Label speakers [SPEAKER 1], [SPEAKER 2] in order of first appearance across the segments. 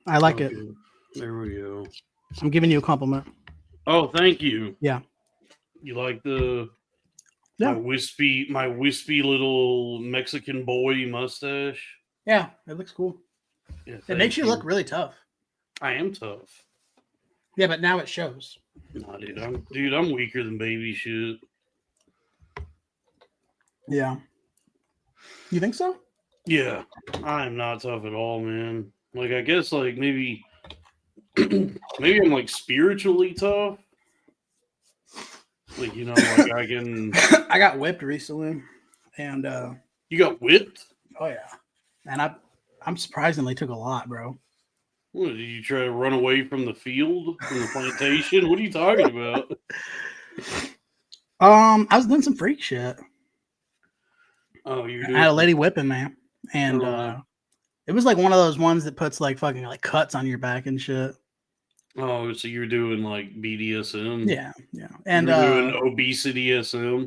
[SPEAKER 1] I like it.
[SPEAKER 2] Okay. There we go.
[SPEAKER 1] I'm giving you a compliment.
[SPEAKER 2] Oh, thank you.
[SPEAKER 1] Yeah.
[SPEAKER 2] You like
[SPEAKER 1] Yeah.
[SPEAKER 2] my wispy little Mexican boy mustache?
[SPEAKER 1] Yeah. It looks cool.
[SPEAKER 2] Yeah,
[SPEAKER 1] It makes
[SPEAKER 2] thank
[SPEAKER 1] you look
[SPEAKER 2] you.
[SPEAKER 1] really tough.
[SPEAKER 2] I am tough.
[SPEAKER 1] Yeah, but now it shows.
[SPEAKER 2] Nah, dude, I'm weaker than baby shit.
[SPEAKER 1] Yeah. You think so?
[SPEAKER 2] Yeah, I am not tough at all, man. Like I guess like maybe I'm like spiritually tough. Like like I can.
[SPEAKER 1] I got whipped recently, and
[SPEAKER 2] You got whipped?
[SPEAKER 1] oh yeah, and I'm surprisingly took a lot, bro.
[SPEAKER 2] What did you try to run away from the field, from the plantation? What are you talking about?
[SPEAKER 1] I was doing some freak shit.
[SPEAKER 2] Oh, you're
[SPEAKER 1] I had
[SPEAKER 2] doing
[SPEAKER 1] a
[SPEAKER 2] some.
[SPEAKER 1] lady whipping me, and
[SPEAKER 2] Uh,
[SPEAKER 1] it was like one of those ones that puts like fucking like cuts on your back and shit.
[SPEAKER 2] oh, so you're doing like BDSM.
[SPEAKER 1] Yeah, yeah, and
[SPEAKER 2] You're doing obesity SM.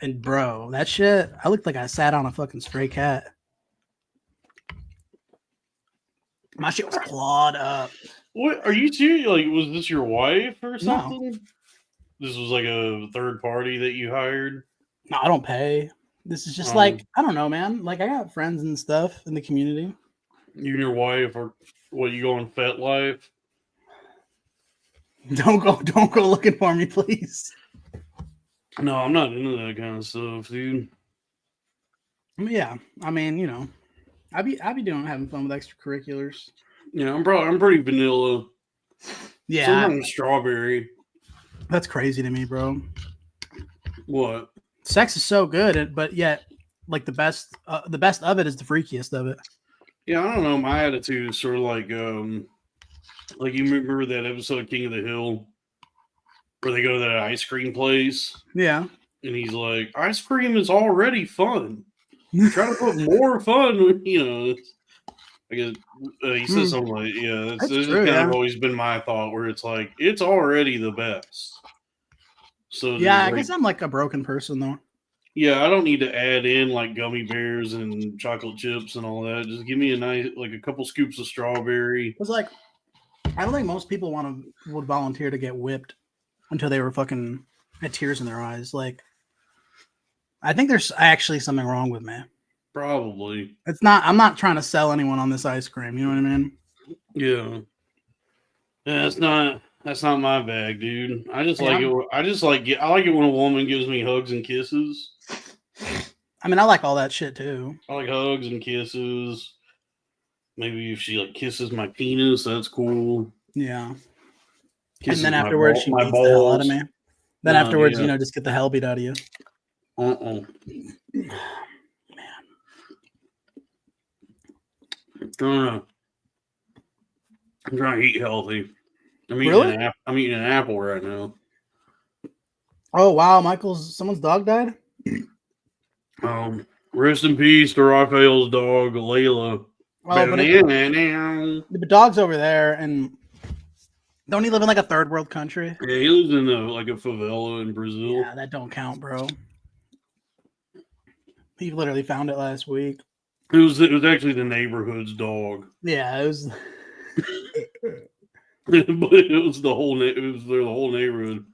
[SPEAKER 1] and bro, that shit, I looked like I sat on a fucking stray cat. My shit was clawed up.
[SPEAKER 2] What are you serious? Like, was this your wife or
[SPEAKER 1] No,
[SPEAKER 2] something? This was like a third party that you hired.
[SPEAKER 1] no, I don't pay. This is just
[SPEAKER 2] Um,
[SPEAKER 1] like I don't know, man. Like I got friends and stuff in the community.
[SPEAKER 2] you and your wife, or what? You going Fet Life?
[SPEAKER 1] Don't go looking for me, please.
[SPEAKER 2] No, I'm not into that kind of stuff, dude.
[SPEAKER 1] Yeah, I mean, you know, I be doing having fun with extracurriculars.
[SPEAKER 2] Yeah, I'm pretty vanilla.
[SPEAKER 1] Yeah,
[SPEAKER 2] Sometimes strawberry.
[SPEAKER 1] that's crazy to me, bro.
[SPEAKER 2] What?
[SPEAKER 1] Sex is so good, but yet, like the best of it is the freakiest of it.
[SPEAKER 2] Yeah, I don't know. My attitude is sort of like you remember that episode of King of the Hill where they go to that ice cream place
[SPEAKER 1] Yeah,
[SPEAKER 2] and he's like, "Ice cream is already fun. Try to put more fun." I guess he says something like, "Yeah,
[SPEAKER 1] that's
[SPEAKER 2] this has
[SPEAKER 1] true.
[SPEAKER 2] kind of
[SPEAKER 1] Yeah,
[SPEAKER 2] always been my thought, where it's like it's already the best." So
[SPEAKER 1] yeah.
[SPEAKER 2] there's
[SPEAKER 1] I
[SPEAKER 2] like,
[SPEAKER 1] guess I'm like a broken person though.
[SPEAKER 2] yeah, I don't need to add in like gummy bears and chocolate chips and all that. Just give me a nice, like a couple scoops of strawberry.
[SPEAKER 1] It's like I don't think most people would volunteer to get whipped until they were fucking had tears in their eyes. Like I think there's actually something wrong with me.
[SPEAKER 2] Probably.
[SPEAKER 1] It's not. I'm not trying to sell anyone on this ice cream. You know what I mean?
[SPEAKER 2] Yeah. Yeah, that's not my bag, dude. I just
[SPEAKER 1] Like,
[SPEAKER 2] like it. I like it when a woman gives me hugs and kisses.
[SPEAKER 1] I mean, I like all that shit too.
[SPEAKER 2] I like hugs and kisses. Maybe if she like kisses my penis, that's cool.
[SPEAKER 1] Yeah. And
[SPEAKER 2] Kisses
[SPEAKER 1] then afterwards, she
[SPEAKER 2] my
[SPEAKER 1] beats the hell out of
[SPEAKER 2] balls.
[SPEAKER 1] me. Then
[SPEAKER 2] No,
[SPEAKER 1] afterwards,
[SPEAKER 2] yeah.
[SPEAKER 1] just get the hell beat out of you.
[SPEAKER 2] Uh-uh. I'm trying to, I'm trying to eat healthy.
[SPEAKER 1] Really?
[SPEAKER 2] I'm eating an apple right now.
[SPEAKER 1] Oh wow, someone's dog died.
[SPEAKER 2] Rest in peace to Raphael's dog, Layla.
[SPEAKER 1] Oh, but dog's over there, and don't he live in like a third world country?
[SPEAKER 2] Yeah, he lives in like a favela in Brazil.
[SPEAKER 1] Yeah, that don't count, bro. He literally found it last week.
[SPEAKER 2] It was actually the neighborhood's dog.
[SPEAKER 1] Yeah, it was.
[SPEAKER 2] But it was the whole neighborhood.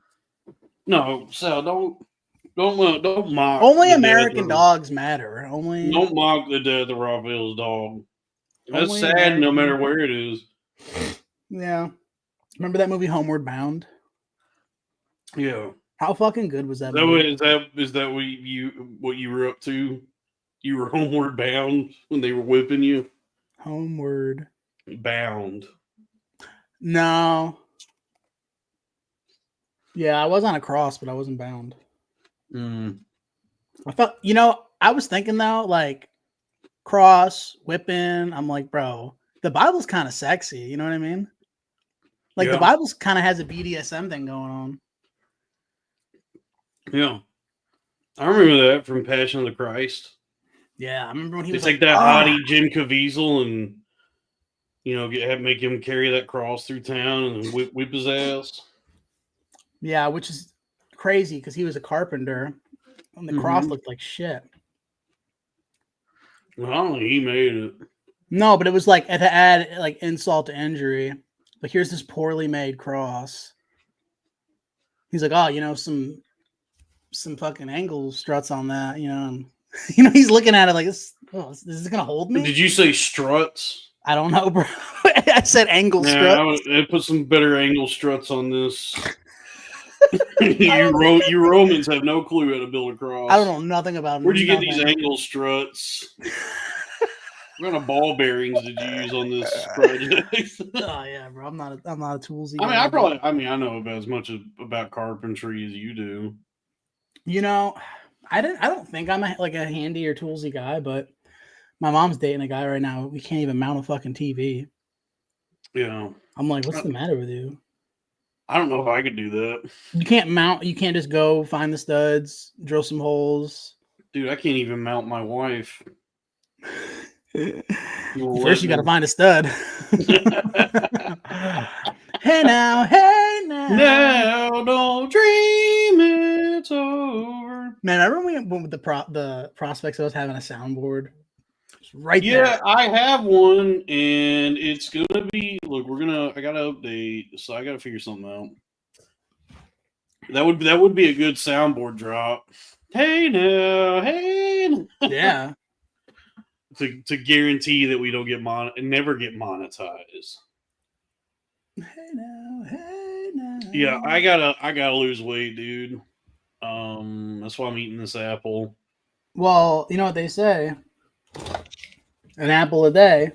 [SPEAKER 2] No, Sal, don't mock
[SPEAKER 1] Only
[SPEAKER 2] the death
[SPEAKER 1] American
[SPEAKER 2] of
[SPEAKER 1] dogs matter. Only
[SPEAKER 2] don't mock the death of Raphael's dog. That's
[SPEAKER 1] only
[SPEAKER 2] sad no
[SPEAKER 1] American.
[SPEAKER 2] matter where it is.
[SPEAKER 1] Yeah. Remember that movie Homeward Bound?
[SPEAKER 2] Yeah.
[SPEAKER 1] How fucking good was that
[SPEAKER 2] That
[SPEAKER 1] movie?
[SPEAKER 2] is that what you were up to? You were homeward bound when they were whipping you?
[SPEAKER 1] Homeward.
[SPEAKER 2] Bound.
[SPEAKER 1] No. Yeah, I was on a cross, but I wasn't bound. I felt, I was thinking though, like cross, whipping. I'm like, bro, the Bible's kind of sexy. You know what I mean? Like the
[SPEAKER 2] Yeah.
[SPEAKER 1] Bible's kind of has a BDSM thing going on.
[SPEAKER 2] Yeah. I remember that from Passion of the Christ.
[SPEAKER 1] Yeah, I remember when he
[SPEAKER 2] They
[SPEAKER 1] was
[SPEAKER 2] take
[SPEAKER 1] like,
[SPEAKER 2] that hottie Jim Caviezel and make him carry that cross through town and whip his ass.
[SPEAKER 1] Yeah, which is crazy because he was a carpenter and the cross looked like shit.
[SPEAKER 2] Well, he made it.
[SPEAKER 1] No, but it was like to add like insult to injury. Like here's this poorly made cross. He's like, oh, some fucking angle struts on that, and, he's looking at it like this. Oh, is this gonna hold me?
[SPEAKER 2] Did you say struts?
[SPEAKER 1] I don't know, bro. I said angle
[SPEAKER 2] Yeah,
[SPEAKER 1] struts.
[SPEAKER 2] I put some better angle struts on this. you Romans have no clue how to build a cross.
[SPEAKER 1] I don't know nothing about.
[SPEAKER 2] Where'd you get these angle struts? What kind of ball bearings did you use on this project?
[SPEAKER 1] Oh yeah, bro. I'm not a toolsy.
[SPEAKER 2] I know about as much about carpentry as you do.
[SPEAKER 1] I don't think I'm like a handy or toolsy guy, but my mom's dating a guy right now. We can't even mount a fucking TV.
[SPEAKER 2] Yeah.
[SPEAKER 1] I'm like, what's the matter with you?
[SPEAKER 2] I don't know if I could do that.
[SPEAKER 1] You can't just go find the studs, drill some holes.
[SPEAKER 2] Dude, I can't even mount my wife.
[SPEAKER 1] First, you got to find a stud. Hey now.
[SPEAKER 2] Now, don't dream it's over.
[SPEAKER 1] Man, I remember we went with the prospects of us having a soundboard. Right
[SPEAKER 2] there.
[SPEAKER 1] Yeah,
[SPEAKER 2] I have one, and it's gonna be. Look, I gotta update, so I gotta figure something out. That would be a good soundboard drop. Hey now.
[SPEAKER 1] Yeah.
[SPEAKER 2] To guarantee that we don't never get monetized.
[SPEAKER 1] Hey now.
[SPEAKER 2] Yeah, I gotta lose weight, dude. That's why I'm eating this apple.
[SPEAKER 1] Well, you know what they say? An apple a day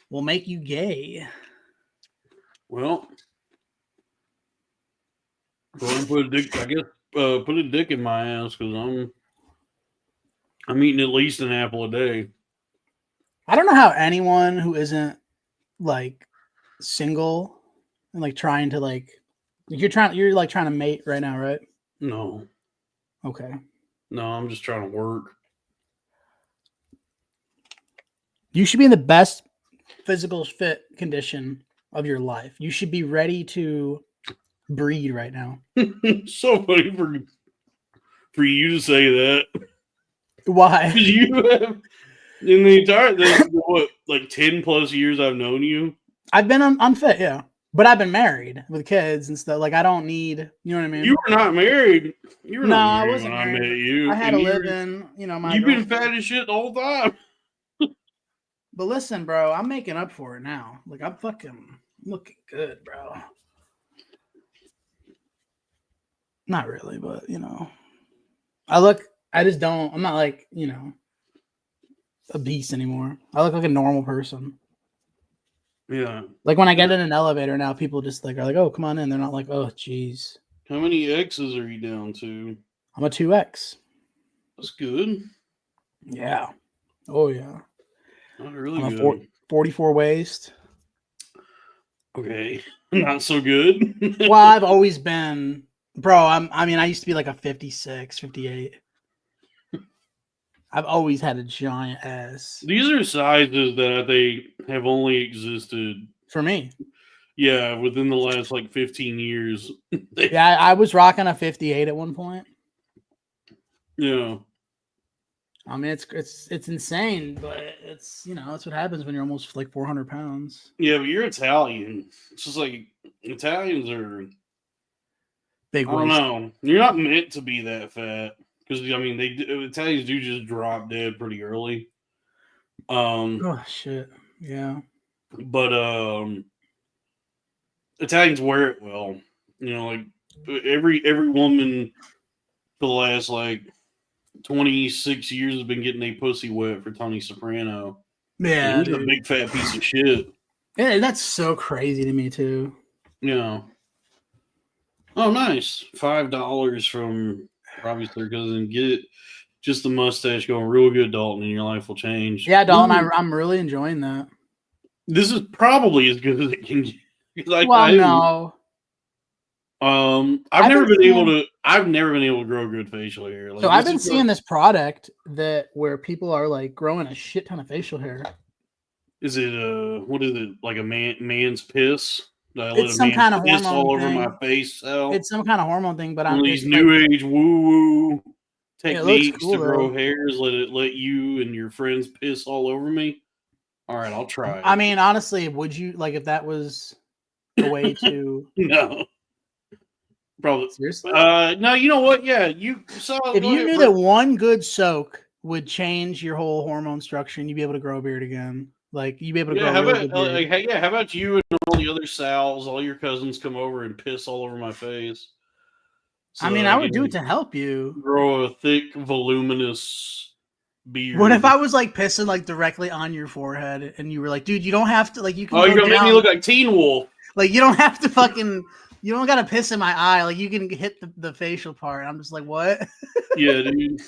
[SPEAKER 1] will make you gay.
[SPEAKER 2] Well, go ahead and put a dick. I guess put a dick in my ass because I'm eating at least an apple a day.
[SPEAKER 1] I don't know how anyone who isn't like single and like trying to like you're trying to mate right now, right?
[SPEAKER 2] No.
[SPEAKER 1] Okay.
[SPEAKER 2] No, I'm just trying to work.
[SPEAKER 1] You should be in the best physical fit condition of your life. You should be ready to breed right now.
[SPEAKER 2] So funny for you to say that.
[SPEAKER 1] Why?
[SPEAKER 2] Because you have in the entire what, like 10 plus years I've known you.
[SPEAKER 1] I've been unfit, yeah. But I've been married with kids and stuff. Like I don't need, you know what I mean?
[SPEAKER 2] You were not married. You were not married
[SPEAKER 1] I wasn't
[SPEAKER 2] when
[SPEAKER 1] married.
[SPEAKER 2] I met you.
[SPEAKER 1] I had to live in, my
[SPEAKER 2] You've been fat as shit the whole time.
[SPEAKER 1] But listen, bro, I'm making up for it now. Like I'm fucking looking good, bro. Not really, but I just don't, I'm not like, a beast anymore. I look like a normal person.
[SPEAKER 2] Yeah.
[SPEAKER 1] Like when I get in an elevator now, people just like are like, oh, come on in. They're not like, oh, geez.
[SPEAKER 2] How many X's are you down to?
[SPEAKER 1] I'm a 2X.
[SPEAKER 2] That's good.
[SPEAKER 1] Yeah. Oh, yeah.
[SPEAKER 2] Not really
[SPEAKER 1] I'm
[SPEAKER 2] good.
[SPEAKER 1] 44 waist.
[SPEAKER 2] Okay. Not so good.
[SPEAKER 1] Well, I've always been, bro, I used to be like a 56, 58. I've always had a giant ass.
[SPEAKER 2] These are sizes that I think have only existed
[SPEAKER 1] for me.
[SPEAKER 2] Yeah, within the last like 15 years.
[SPEAKER 1] Yeah, I was rocking a 58 at one point.
[SPEAKER 2] Yeah.
[SPEAKER 1] I mean, it's insane, but it's that's what happens when you're almost like 400 pounds.
[SPEAKER 2] Yeah, but you're Italian. It's just like Italians are
[SPEAKER 1] big.
[SPEAKER 2] I don't know. You're not meant to be that fat. Because Italians do just drop dead pretty early.
[SPEAKER 1] Oh shit! Yeah.
[SPEAKER 2] But Italians wear it well. Like every woman for the last like 26 years has been getting a pussy wet for Tony Soprano.
[SPEAKER 1] Yeah,
[SPEAKER 2] he's a big fat piece of shit.
[SPEAKER 1] Yeah, that's so crazy to me too.
[SPEAKER 2] Yeah. Oh, nice. $5 from Robbie's third cousin. Get just the mustache going real good, Dalton, and your life will change.
[SPEAKER 1] Yeah, Dalton, I'm really enjoying that.
[SPEAKER 2] This is probably as good as it can get.
[SPEAKER 1] No.
[SPEAKER 2] I've never been able to grow good facial hair.
[SPEAKER 1] Like, so I've been seeing this product where people are like growing a shit ton of facial hair.
[SPEAKER 2] Is it what is it, like a man's piss?
[SPEAKER 1] It's some kind of hormone
[SPEAKER 2] all over
[SPEAKER 1] thing.
[SPEAKER 2] my face.
[SPEAKER 1] It's some kind of hormone thing, but
[SPEAKER 2] I'm these new age woo woo techniques
[SPEAKER 1] cool,
[SPEAKER 2] to grow hairs. Let you and your friends piss all over me. All right, I'll try.
[SPEAKER 1] I mean, honestly, would you like if that was a way to?
[SPEAKER 2] No, probably.
[SPEAKER 1] Seriously?
[SPEAKER 2] No. You know what? Yeah, you. So
[SPEAKER 1] If
[SPEAKER 2] go
[SPEAKER 1] you
[SPEAKER 2] ahead,
[SPEAKER 1] knew
[SPEAKER 2] bro.
[SPEAKER 1] that one good soak would change your whole hormone structure and you'd be able to grow a beard again, like you'd be able to
[SPEAKER 2] Yeah,
[SPEAKER 1] grow a
[SPEAKER 2] how
[SPEAKER 1] really
[SPEAKER 2] about
[SPEAKER 1] good beard.
[SPEAKER 2] like, hey, yeah, how about you and all the other Sals, all your cousins come over and piss all over my face? So
[SPEAKER 1] I mean,
[SPEAKER 2] that
[SPEAKER 1] I
[SPEAKER 2] I
[SPEAKER 1] would do it
[SPEAKER 2] can
[SPEAKER 1] to help you.
[SPEAKER 2] grow a thick, voluminous beard.
[SPEAKER 1] What if I was like pissing like directly on your forehead and you were like, dude, you don't have to like you can
[SPEAKER 2] Oh, you're
[SPEAKER 1] go
[SPEAKER 2] gonna make me
[SPEAKER 1] down.
[SPEAKER 2] look like Teen Wolf.
[SPEAKER 1] Like you don't have to fucking you don't gotta piss in my eye. Like you can hit the facial part. I'm just like, what?
[SPEAKER 2] Yeah, dude.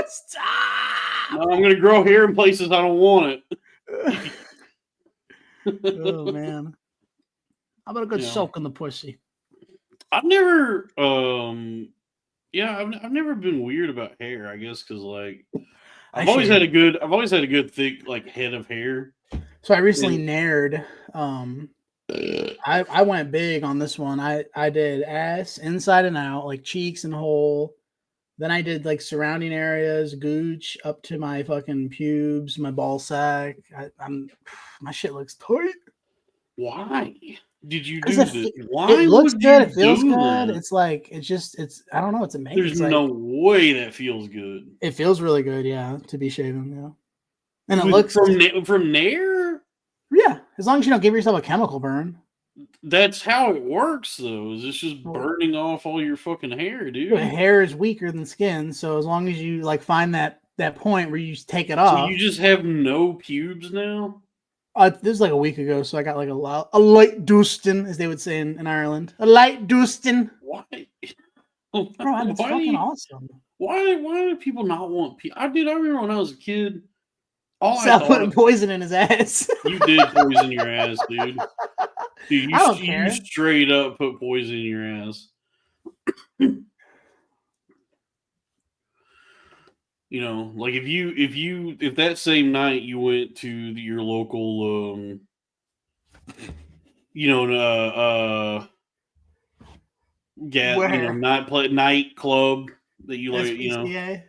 [SPEAKER 1] Stop.
[SPEAKER 2] No, I'm gonna grow hair in places I don't want it.
[SPEAKER 1] Oh man. How about a good
[SPEAKER 2] Yeah.
[SPEAKER 1] soak in the pussy?
[SPEAKER 2] I've never, yeah, I've never been weird about hair. I guess because like I've always had a good thick like head of hair.
[SPEAKER 1] So I recently
[SPEAKER 2] And-
[SPEAKER 1] nared. I went big on this one. I did ass inside and out, like cheeks and whole. Then I did like surrounding areas, gooch up to my fucking pubes, my ball sack. My shit looks tight.
[SPEAKER 2] Why did you
[SPEAKER 1] 'Cause
[SPEAKER 2] do
[SPEAKER 1] it
[SPEAKER 2] this?
[SPEAKER 1] fe-
[SPEAKER 2] Why
[SPEAKER 1] It looks
[SPEAKER 2] would
[SPEAKER 1] good.
[SPEAKER 2] you
[SPEAKER 1] It feels
[SPEAKER 2] do
[SPEAKER 1] good.
[SPEAKER 2] that?
[SPEAKER 1] It's like it's I don't know. It's amazing.
[SPEAKER 2] There's
[SPEAKER 1] It's
[SPEAKER 2] no
[SPEAKER 1] like,
[SPEAKER 2] way that feels good.
[SPEAKER 1] it feels really good. Yeah, to be shaven. Yeah, and it
[SPEAKER 2] With-
[SPEAKER 1] looks
[SPEAKER 2] from Nair.
[SPEAKER 1] yeah. As long as you don't give yourself a chemical burn.
[SPEAKER 2] That's how it works, though. Is it's just
[SPEAKER 1] Well-
[SPEAKER 2] burning off all your fucking hair, dude?
[SPEAKER 1] Your hair is weaker than skin, so as long as you like find that point where you take it
[SPEAKER 2] So
[SPEAKER 1] off.
[SPEAKER 2] you just have no pubes now?
[SPEAKER 1] This was like a week ago, so I got like a light dustin, as they would say in Ireland. A light dustin.
[SPEAKER 2] Why?
[SPEAKER 1] Bro, it's
[SPEAKER 2] Why do
[SPEAKER 1] fucking
[SPEAKER 2] you-
[SPEAKER 1] awesome.
[SPEAKER 2] Why do people not want pubes? I remember when I was a kid. All I
[SPEAKER 1] Stop
[SPEAKER 2] thought
[SPEAKER 1] putting
[SPEAKER 2] of,
[SPEAKER 1] poison in his ass.
[SPEAKER 2] you did poison your ass, dude. Dude,
[SPEAKER 1] I don't
[SPEAKER 2] you
[SPEAKER 1] care.
[SPEAKER 2] straight up put poison in your ass. You know, like if that same night you went to your local nightclub that you like, you know.
[SPEAKER 1] SPCA.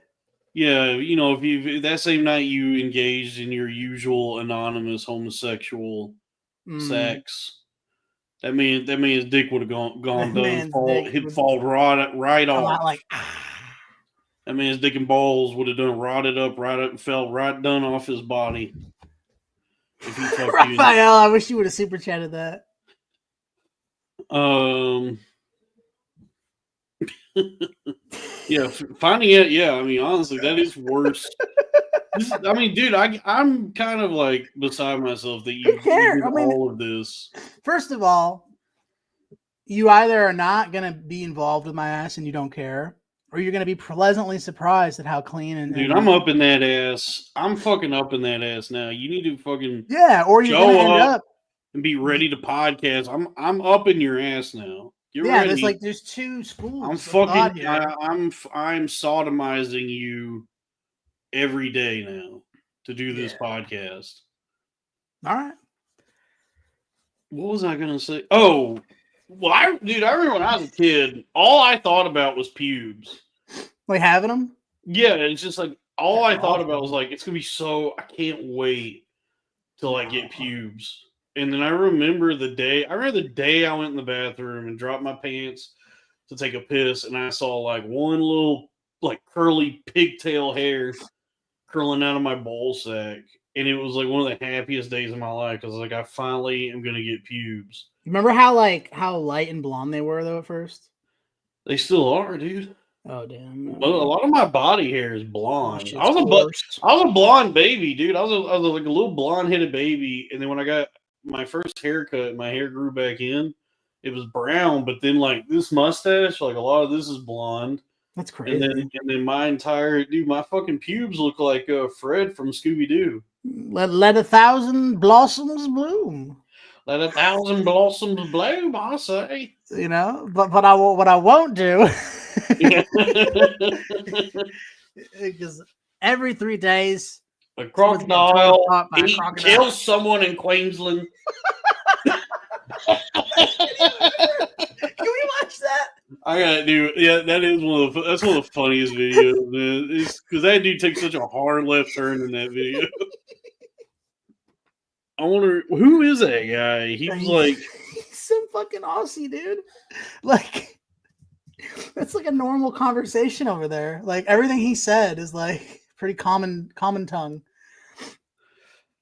[SPEAKER 2] Yeah, you know, if that same night you engaged in your usual anonymous homosexual sex, that means his dick would have gone
[SPEAKER 1] That
[SPEAKER 2] done,
[SPEAKER 1] man's dick
[SPEAKER 2] he'd
[SPEAKER 1] would-
[SPEAKER 2] fall right
[SPEAKER 1] I'm
[SPEAKER 2] off.
[SPEAKER 1] not like
[SPEAKER 2] That means dick and balls would have done rotted up, and fell right done off his body. If he fucked you.
[SPEAKER 1] Raphael. I wish you would have super chatted that.
[SPEAKER 2] Yeah, finding it. Yeah, I mean, honestly, that is worse. I mean, dude, I'm kind of like beside myself that you
[SPEAKER 1] cares?
[SPEAKER 2] did
[SPEAKER 1] I mean-
[SPEAKER 2] all of this.
[SPEAKER 1] First of all, you either are not gonna be involved with my ass and you don't care, or you're gonna be pleasantly surprised at how clean and
[SPEAKER 2] Dude, I'm up in that ass. I'm fucking up in that ass now. You need to fucking
[SPEAKER 1] yeah, or you're
[SPEAKER 2] Show
[SPEAKER 1] gonna end
[SPEAKER 2] up.
[SPEAKER 1] up.
[SPEAKER 2] and be ready to podcast. I'm up in your ass now. Get
[SPEAKER 1] Yeah,
[SPEAKER 2] ready.
[SPEAKER 1] there's two schools.
[SPEAKER 2] I'm
[SPEAKER 1] of thought
[SPEAKER 2] fucking.
[SPEAKER 1] here.
[SPEAKER 2] I'm sodomizing you every day now to do this podcast.
[SPEAKER 1] All right.
[SPEAKER 2] What was I gonna say? Oh, well, I remember when I was a kid, all I thought about was pubes.
[SPEAKER 1] Like having them.
[SPEAKER 2] Yeah, it's just like all I thought
[SPEAKER 1] Awesome.
[SPEAKER 2] about was like it's gonna be so. I can't wait till I get pubes. And then I remember the day I went in the bathroom and dropped my pants to take a piss, and I saw like one little like curly pigtail hair curling out of my ball sack, and it was like one of the happiest days of my life because like I finally am gonna get pubes.
[SPEAKER 1] Remember how light and blonde they were though at first?
[SPEAKER 2] They still are, dude.
[SPEAKER 1] Oh damn.
[SPEAKER 2] But a lot of my body hair is blonde.
[SPEAKER 1] Shit's
[SPEAKER 2] I was
[SPEAKER 1] coarse.
[SPEAKER 2] a blonde baby, dude. I was like a little blonde headed baby, and then when I got my first haircut, my hair grew back in. It was brown, but then like this mustache, like a lot of this is blonde.
[SPEAKER 1] That's crazy.
[SPEAKER 2] And then my fucking pubes look like Fred from Scooby Doo.
[SPEAKER 1] Let 1,000 blossoms bloom.
[SPEAKER 2] Let 1,000 blossoms bloom, I say.
[SPEAKER 1] You know, but what I won't do because every 3 days
[SPEAKER 2] A
[SPEAKER 1] someone's getting
[SPEAKER 2] crocodile
[SPEAKER 1] torn apart by a crocodile.
[SPEAKER 2] kills someone in Queensland.
[SPEAKER 1] Can we watch watch that?
[SPEAKER 2] I gotta do. Yeah, that's one of the funniest videos, man. It's because that dude takes such a hard left turn in that video. I wonder who is that guy. He was like,
[SPEAKER 1] he's some fucking Aussie dude. Like, that's like a normal conversation over there. Like everything he said is like pretty common tongue.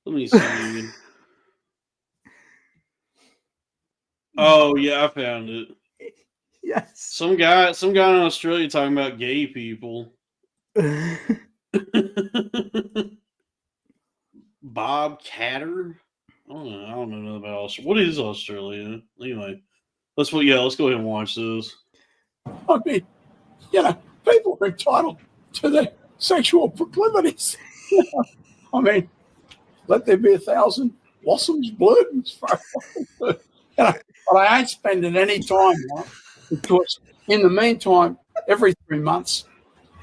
[SPEAKER 2] let me see. Oh yeah, I found it.
[SPEAKER 1] Yes.
[SPEAKER 2] Some guy in Australia talking about gay people. Bob Catter. I don't know nothing about Australia. What is Australia? Anyway, let's go ahead and watch this.
[SPEAKER 3] I mean, people are entitled to their sexual proclivities. I mean, let there be 1,000 blossoms bloom. But I ain't spending any time, right? Because in the meantime, every 3 months,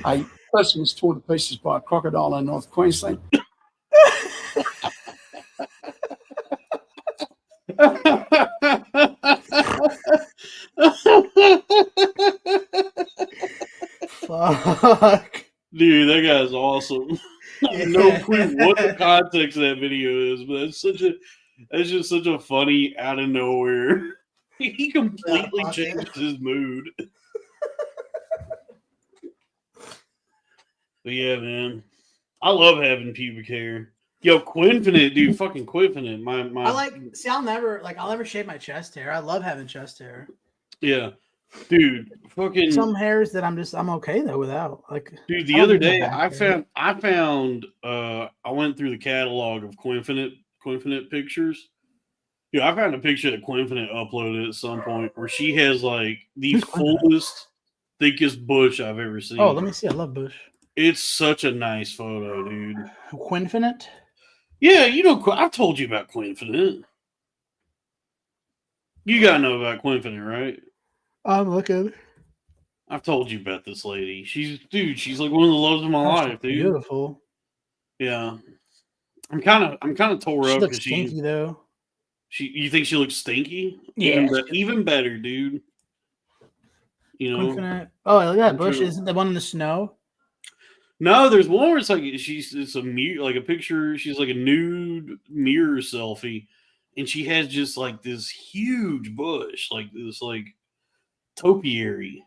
[SPEAKER 3] a person was torn to pieces by a crocodile in North Queensland.
[SPEAKER 1] Fuck.
[SPEAKER 2] Dude, that guy's awesome. I have no clue what the context of that video is, but that's just such a funny out of nowhere. He completely changes his mood. But yeah, man. I love having pubic hair. Yo, Quinfinite, dude, fucking Quinfinite.
[SPEAKER 1] I'll never shave my chest hair. I love having chest hair.
[SPEAKER 2] Yeah. Dude, fucking
[SPEAKER 1] some hairs that I'm okay though without. Like,
[SPEAKER 2] dude, the other day I went through the catalog of Quinfinite pictures. Yeah, I found a picture that Quinfinite uploaded at some point where she has like the fullest, thickest bush I've ever seen.
[SPEAKER 1] Oh, let me see. I love bush.
[SPEAKER 2] It's such a nice photo, dude.
[SPEAKER 1] Quinfinite?
[SPEAKER 2] Yeah, I've told you about Quinfinite. You gotta know about Quinfinite, right?
[SPEAKER 1] I'm looking.
[SPEAKER 2] I've told you about this lady. She's like one of the loves of my life, dude.
[SPEAKER 1] Beautiful.
[SPEAKER 2] Yeah. I'm kind of tore up
[SPEAKER 1] because stinky though.
[SPEAKER 2] You think she looks stinky?
[SPEAKER 1] Yeah.
[SPEAKER 2] Even better, dude.
[SPEAKER 1] Quinfinite. Oh, look at that bush. Isn't the one in the snow?
[SPEAKER 2] No, there's one where it's like it's a mirror, like a picture. She's like a nude mirror selfie, and she has just like this huge bush, like this like topiary,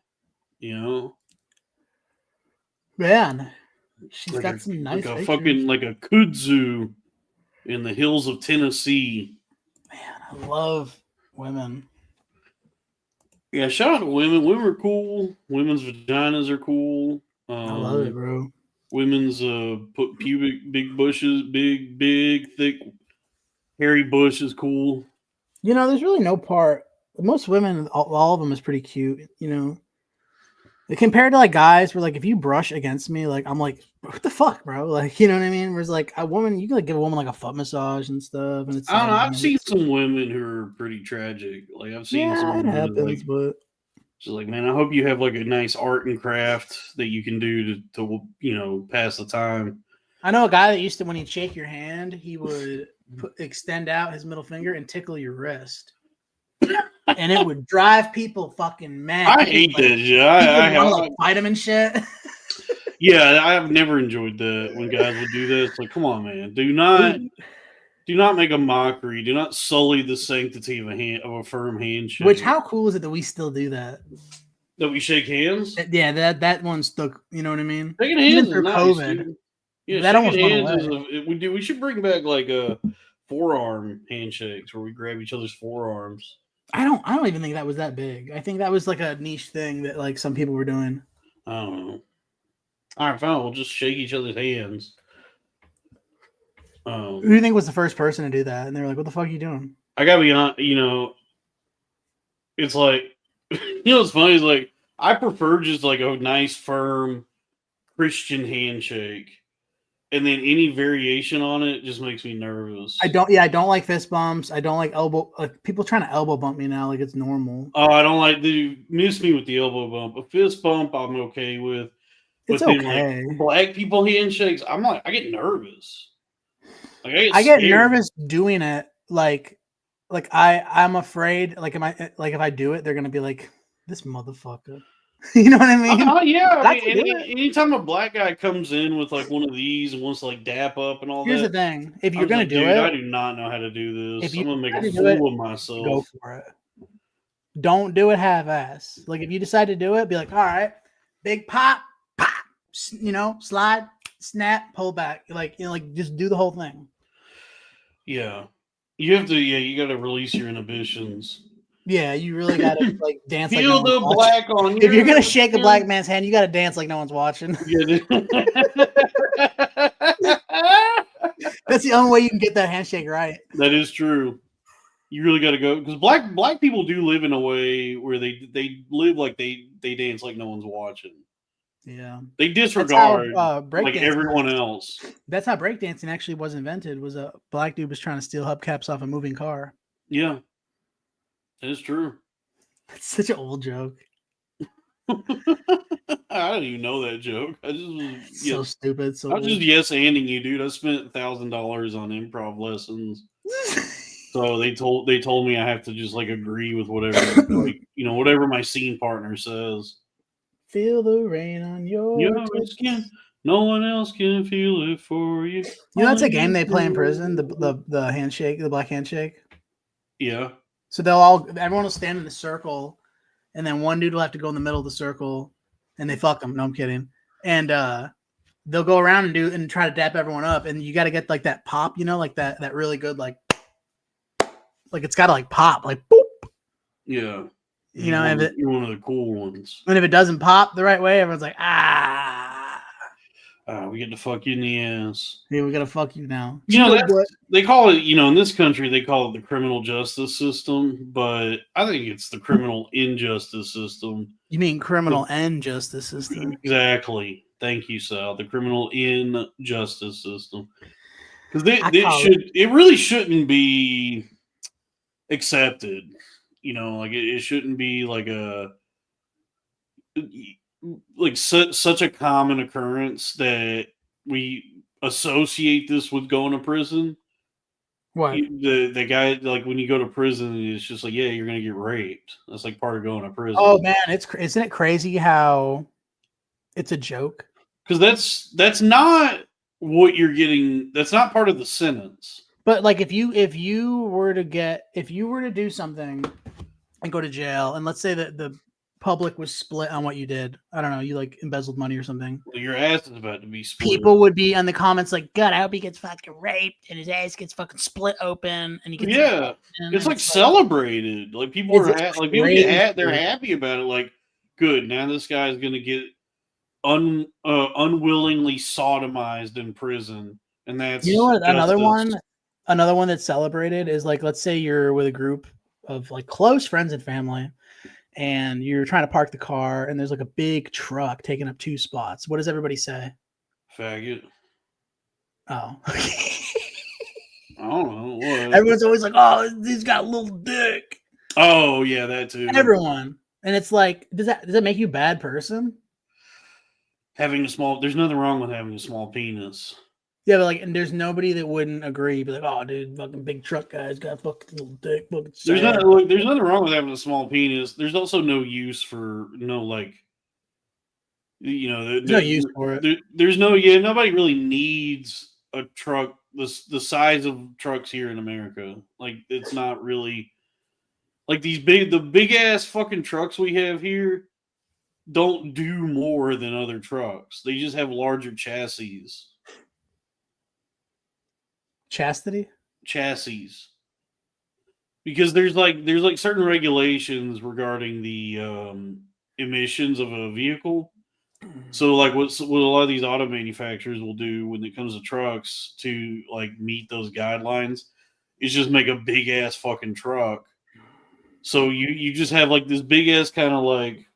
[SPEAKER 1] Man, she's
[SPEAKER 2] like
[SPEAKER 1] got some nice
[SPEAKER 2] like a
[SPEAKER 1] pictures.
[SPEAKER 2] fucking like a kudzu in the hills of Tennessee.
[SPEAKER 1] Man, I love women.
[SPEAKER 2] Yeah, shout out to women. Women are cool. Women's vaginas are cool.
[SPEAKER 1] I love it, bro.
[SPEAKER 2] Women's put pubic big bushes, big thick hairy bush is cool.
[SPEAKER 1] There's really no part. Most women, all of them is pretty cute. Compared to like guys, where like if you brush against me, like I'm like, what the fuck, bro? Like, you know what I mean? Whereas like a woman, you can like give a woman like a foot massage and stuff, and it's.
[SPEAKER 2] I don't know. I've seen some women who are pretty tragic. Like I've seen some
[SPEAKER 1] it happens, but.
[SPEAKER 2] She's like, man, I hope you have like a nice art and craft that you can do to pass the time.
[SPEAKER 1] I know a guy that used to, when he'd shake your hand, he would extend out his middle finger and tickle your wrist, and it would drive people fucking mad.
[SPEAKER 2] I hate that shit. I
[SPEAKER 1] want to fight him and shit.
[SPEAKER 2] Yeah, I have never enjoyed that when guys would do this. Like, come on, man, do not make a mockery. Do not sully the sanctity of a firm handshake.
[SPEAKER 1] Which, how cool is it that we still do that?
[SPEAKER 2] That we shake hands?
[SPEAKER 1] Yeah, that one stuck. You know what I mean?
[SPEAKER 2] Shaking hands is nice, COVID. Dude. Yeah,
[SPEAKER 1] that almost went
[SPEAKER 2] away. We should bring back like a forearm handshakes where we grab each other's forearms.
[SPEAKER 1] I don't even think that was that big. I think that was like a niche thing that like some people were doing.
[SPEAKER 2] I don't know. All right, fine. We'll just shake each other's hands.
[SPEAKER 1] Who do you think was the first person to do that? And they were like, "What the fuck are you doing?"
[SPEAKER 2] I gotta be honest. It's like, what's funny is like I prefer just like a nice, firm Christian handshake, and then any variation on it just makes me nervous.
[SPEAKER 1] I don't like fist bumps. I don't like people trying to elbow bump me now like it's normal.
[SPEAKER 2] Oh, I don't like miss me with the elbow bump. A fist bump, I'm okay with.
[SPEAKER 1] It's okay.
[SPEAKER 2] Like, black people handshakes, I get nervous. Like,
[SPEAKER 1] I get nervous doing it. Like I'm afraid. Like, if I do it, they're gonna be like, this motherfucker. You know what I mean?
[SPEAKER 2] Yeah, I
[SPEAKER 1] That's
[SPEAKER 2] mean,
[SPEAKER 1] good.
[SPEAKER 2] anytime a black guy comes in with like one of these and wants to like dap up and all
[SPEAKER 1] Here's
[SPEAKER 2] that,
[SPEAKER 1] the thing: if you're
[SPEAKER 2] I'm
[SPEAKER 1] gonna
[SPEAKER 2] like,
[SPEAKER 1] do
[SPEAKER 2] dude, I
[SPEAKER 1] it,
[SPEAKER 2] do not know how to do this.
[SPEAKER 1] if you
[SPEAKER 2] I'm gonna make
[SPEAKER 1] decide
[SPEAKER 2] a
[SPEAKER 1] to do it,
[SPEAKER 2] fool of
[SPEAKER 1] go
[SPEAKER 2] myself.
[SPEAKER 1] for it. Don't do it half-ass. Like if you decide to do it, be like, all right, big pop, you know, slide, snap, pull back. Like just do the whole thing.
[SPEAKER 2] Yeah, you have to. Yeah, you got to release your inhibitions.
[SPEAKER 1] Yeah, you really gotta like dance like no
[SPEAKER 2] Feel
[SPEAKER 1] one's
[SPEAKER 2] the
[SPEAKER 1] watching.
[SPEAKER 2] black on
[SPEAKER 1] If you're gonna
[SPEAKER 2] your
[SPEAKER 1] shake a
[SPEAKER 2] skin.
[SPEAKER 1] black man's hand, you gotta dance like no one's watching.
[SPEAKER 2] Yeah,
[SPEAKER 1] That's the only way you can get that handshake right.
[SPEAKER 2] that is true. You really got to go because black people do live in a way where they live like they dance like no one's watching.
[SPEAKER 1] Yeah,
[SPEAKER 2] They
[SPEAKER 1] that's how
[SPEAKER 2] disregard like
[SPEAKER 1] breakdancing.
[SPEAKER 2] everyone else.
[SPEAKER 1] That's how breakdancing actually was invented. Was a black dude was trying to steal hubcaps off a moving car.
[SPEAKER 2] Yeah, that is true.
[SPEAKER 1] That's such an old joke.
[SPEAKER 2] I didn't even know that joke. I just was
[SPEAKER 1] So stupid. So
[SPEAKER 2] I was just yes-anding you, dude. I spent $1,000 on improv lessons. So they told me I have to just like agree with whatever like whatever my scene partner says.
[SPEAKER 1] Feel the rain on your
[SPEAKER 2] skin. No one else can feel it for you.
[SPEAKER 1] You know, that's a game they play in prison. The handshake, the black handshake.
[SPEAKER 2] Yeah.
[SPEAKER 1] So everyone will stand in a circle, and then one dude will have to go in the middle of the circle, and they fuck them. No, I'm kidding. And they'll go around and try to dap everyone up, and you got to get like that pop, like that really good like it's got to like pop, like boop.
[SPEAKER 2] Yeah.
[SPEAKER 1] You're
[SPEAKER 2] one of the cool ones.
[SPEAKER 1] And if it doesn't pop the right way, everyone's like,
[SPEAKER 2] we get to fuck you in the ass.
[SPEAKER 1] Yeah, we gotta fuck you now.
[SPEAKER 2] They call it, in this country, they call it the criminal justice system, but I think it's the criminal injustice system.
[SPEAKER 1] You mean criminal and justice system?
[SPEAKER 2] Exactly. Thank you, Sal. The criminal injustice system. Because it really shouldn't be accepted. It shouldn't be like such a common occurrence that we associate this with going to prison.
[SPEAKER 1] What?
[SPEAKER 2] The guy, like when you go to prison, it's just like, yeah, you're gonna get raped. That's like part of going to prison.
[SPEAKER 1] Oh man, isn't it crazy how it's a joke?
[SPEAKER 2] Because that's not what you're getting. That's not part of the sentence.
[SPEAKER 1] But like if you were to do something and go to jail, and let's say that the public was split on what you did. I don't know, you like embezzled money or something.
[SPEAKER 2] Well, your ass is about to be split.
[SPEAKER 1] People would be in the comments like, God, I hope he gets fucking raped and his ass gets fucking split open and he gets
[SPEAKER 2] it's like celebrated. Like people are they're happy about it. Like, good, now this guy's gonna get unwillingly sodomized in prison, and that's
[SPEAKER 1] what another one that's celebrated is like, let's say you're with a group of like close friends and family, and you're trying to park the car, and there's like a big truck taking up 2 spots. What does everybody say?
[SPEAKER 2] Faggot.
[SPEAKER 1] Oh.
[SPEAKER 2] I don't know. What?
[SPEAKER 1] Everyone's always like, oh, he's got a little dick.
[SPEAKER 2] Oh, yeah, that too.
[SPEAKER 1] Everyone. And it's like, does that make you a bad person?
[SPEAKER 2] There's nothing wrong with having a small penis.
[SPEAKER 1] Yeah, but and there's nobody that wouldn't agree. Be like, oh, dude, fucking big truck guy's got a fucking little dick.
[SPEAKER 2] There's nothing wrong with having a small penis. There's also no use for no use for it. There's nobody really needs a truck the size of trucks here in America. Like, it's not really like the big ass fucking trucks we have here don't do more than other trucks. They just have larger chassis.
[SPEAKER 1] Chastity?
[SPEAKER 2] Chassis. Because there's certain regulations regarding the emissions of a vehicle. So like what a lot of these auto manufacturers will do when it comes to trucks to like meet those guidelines is just make a big ass fucking truck. So you just have like this big ass kind of like,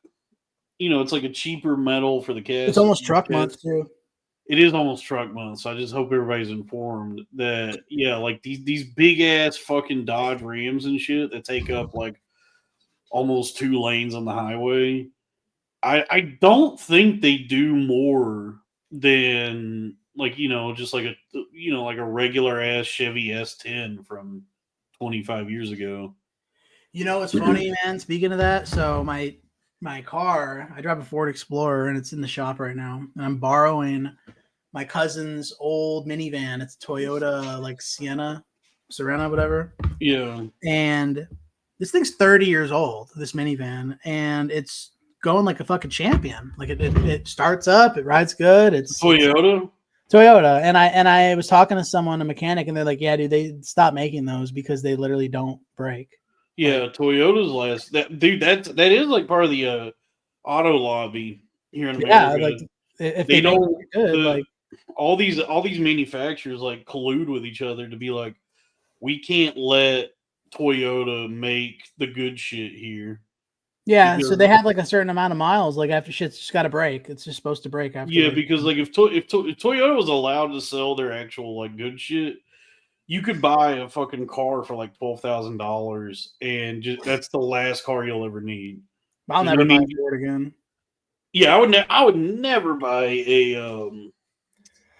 [SPEAKER 2] it's like a cheaper metal for the cast.
[SPEAKER 1] It's almost truck months too.
[SPEAKER 2] It is almost truck month, so I just hope everybody's informed that, like these big ass fucking Dodge Rams and shit that take up like almost 2 lanes on the highway. I don't think they do more than just like a regular ass Chevy S10 from 25 years ago.
[SPEAKER 1] It's funny, man. Speaking of that, so my my car. I drive a Ford Explorer, and it's in the shop right now. And I'm borrowing my cousin's old minivan. It's Toyota, like Serena, whatever.
[SPEAKER 2] Yeah.
[SPEAKER 1] And this thing's 30 years old, this minivan, and it's going like a fucking champion. Like it starts up, it rides good. It's
[SPEAKER 2] Toyota.
[SPEAKER 1] Toyota. And I was talking to someone, a mechanic, and they're like, yeah, dude, they stopped making those because they literally don't break.
[SPEAKER 2] Yeah, Toyota's last. That is like part of the auto lobby here in
[SPEAKER 1] Yeah,
[SPEAKER 2] America.
[SPEAKER 1] like if
[SPEAKER 2] They
[SPEAKER 1] they make
[SPEAKER 2] don't.
[SPEAKER 1] it good, like
[SPEAKER 2] All these manufacturers like collude with each other to be like, we can't let Toyota make the good shit here.
[SPEAKER 1] yeah, so
[SPEAKER 2] Because-
[SPEAKER 1] they have like a certain amount of miles. Like after shit's just got to break. It's just supposed to break after.
[SPEAKER 2] Yeah,
[SPEAKER 1] like,
[SPEAKER 2] because like if Toyota was allowed to sell their actual like good shit, you could buy a fucking car for like $12,000, and that's the last car you'll ever need.
[SPEAKER 1] I'll
[SPEAKER 2] you
[SPEAKER 1] never
[SPEAKER 2] know what I
[SPEAKER 1] buy
[SPEAKER 2] mean?
[SPEAKER 1] a Ford again.
[SPEAKER 2] Yeah, I would never buy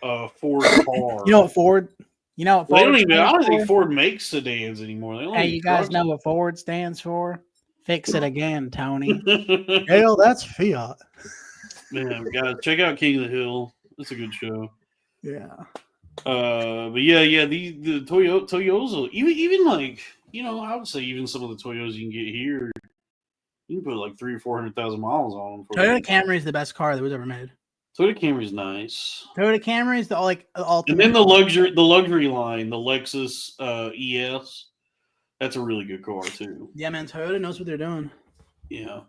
[SPEAKER 2] a Ford car.
[SPEAKER 1] You know what Ford? You know what
[SPEAKER 2] They
[SPEAKER 1] Ford
[SPEAKER 2] don't even. I
[SPEAKER 1] stands
[SPEAKER 2] don't
[SPEAKER 1] for?
[SPEAKER 2] think Ford makes sedans anymore. They only
[SPEAKER 1] Hey,
[SPEAKER 2] make
[SPEAKER 1] you guys
[SPEAKER 2] trucks.
[SPEAKER 1] know what Ford stands for? Fix it again, Tony.
[SPEAKER 2] Man,
[SPEAKER 1] Hell, that's Fiat.
[SPEAKER 2] guys, check out King of the Hill. It's a good show.
[SPEAKER 1] Yeah.
[SPEAKER 2] But yeah, the Toyotas, even like I would say even some of the Toyotas you can get here, you can put like 300,000 or 400,000 miles on them.
[SPEAKER 1] Toyota Camry is the best car that was ever made.
[SPEAKER 2] Toyota Camry's nice.
[SPEAKER 1] Toyota Camry is the ultimate.
[SPEAKER 2] And then the luxury line, the Lexus ES, that's a really good car too.
[SPEAKER 1] Yeah, man, Toyota knows what they're doing.
[SPEAKER 2] Yeah,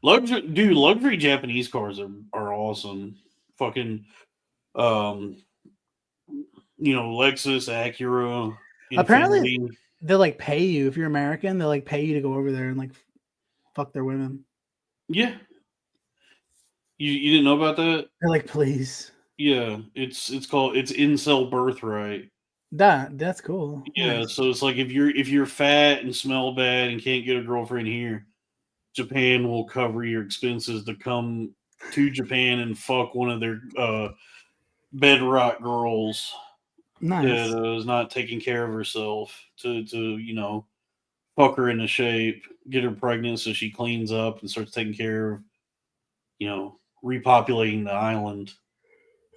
[SPEAKER 2] luxury Japanese cars are awesome. Fucking, Lexus, Acura.
[SPEAKER 1] Apparently-
[SPEAKER 2] Infiniti.
[SPEAKER 1] They'll like pay you if you're American. They'll like pay you to go over there and like fuck their women.
[SPEAKER 2] Yeah. You didn't know about that?
[SPEAKER 1] They're like, please.
[SPEAKER 2] Yeah, it's incel birthright.
[SPEAKER 1] That's cool.
[SPEAKER 2] Yeah,
[SPEAKER 1] Nice.
[SPEAKER 2] so it's like if you're fat and smell bad and can't get a girlfriend here, Japan will cover your expenses to come to Japan and fuck one of their bedrock girls
[SPEAKER 1] Nice.
[SPEAKER 2] that is not taking care of herself to fuck her into shape, get her pregnant so she cleans up and starts taking care of repopulating the island.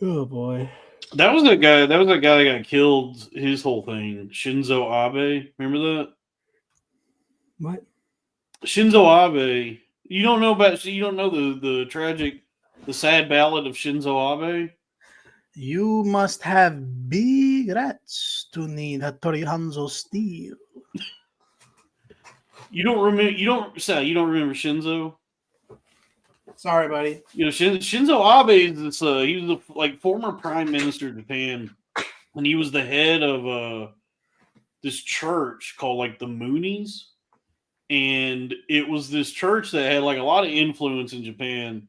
[SPEAKER 1] Oh boy.
[SPEAKER 2] That was that guy that got killed. His whole thing, Shinzo Abe. Remember that?
[SPEAKER 1] What?
[SPEAKER 2] Shinzo Abe. You don't know the tragic, the sad ballad of Shinzo Abe.
[SPEAKER 1] You must have big rats to need a Tori Hanzo steel.
[SPEAKER 2] You don't remember Shinzo?
[SPEAKER 1] Sorry, buddy.
[SPEAKER 2] Shinzo Abe is this. He was the former prime minister of Japan, and he was the head of this church called like the Moonies, and it was this church that had like a lot of influence in Japan.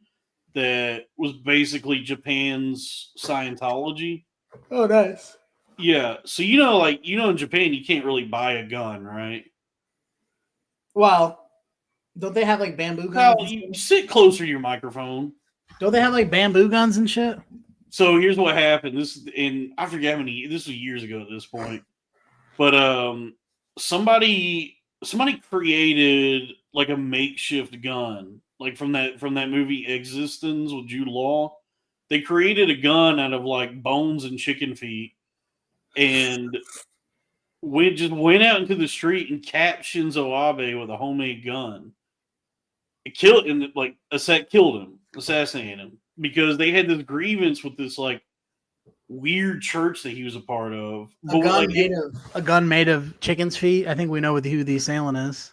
[SPEAKER 2] That was basically Japan's Scientology.
[SPEAKER 1] Oh, nice.
[SPEAKER 2] Yeah, so in Japan you can't really buy a gun, right?
[SPEAKER 1] Well, don't they have like bamboo
[SPEAKER 2] Well,
[SPEAKER 1] guns?
[SPEAKER 2] you sit closer to your microphone.
[SPEAKER 1] Don't they have like bamboo guns and shit?
[SPEAKER 2] So here's what happened. I forget how many. This was years ago at this point, but somebody created like a makeshift gun, like from that movie Existence with Jude Law. They created a gun out of like bones and chicken feet, and went out into the street and capped Shinzo Abe with a homemade gun. It killed him, assassinated him, because they had this grievance with this like weird church that he was a part of.
[SPEAKER 1] A gun made of chicken's feet. I think we know who the assailant is.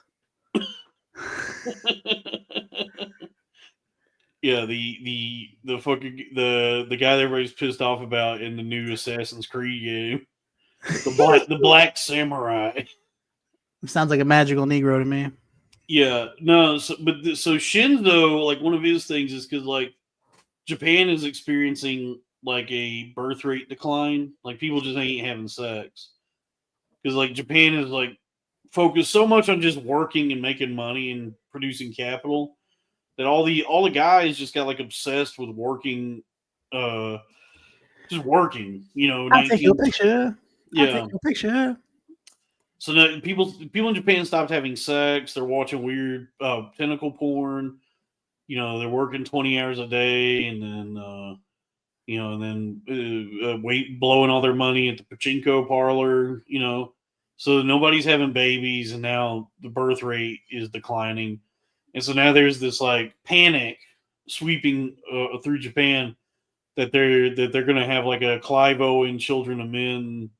[SPEAKER 2] Yeah, the fucking the guy that everybody's pissed off about in the new Assassin's Creed game, the Black Samurai.
[SPEAKER 1] Sounds like a magical Negro to me.
[SPEAKER 2] Yeah, no, so Shinzo, like one of his things is because like Japan is experiencing like a birth rate decline, like people just ain't having sex because like Japan is like focused so much on just working and making money and producing capital that all the guys just got like obsessed with working, just working.
[SPEAKER 1] I'll take your picture.
[SPEAKER 2] Yeah.
[SPEAKER 1] I'll take your picture.
[SPEAKER 2] So now people in Japan stopped having sex. They're watching weird tentacle porn. they're working 20 hours a day, and then blowing all their money at the pachinko parlor, so nobody's having babies, and now the birth rate is declining, and so now there's this like panic sweeping through Japan that they're going to have like a Clive Owen Children of Men,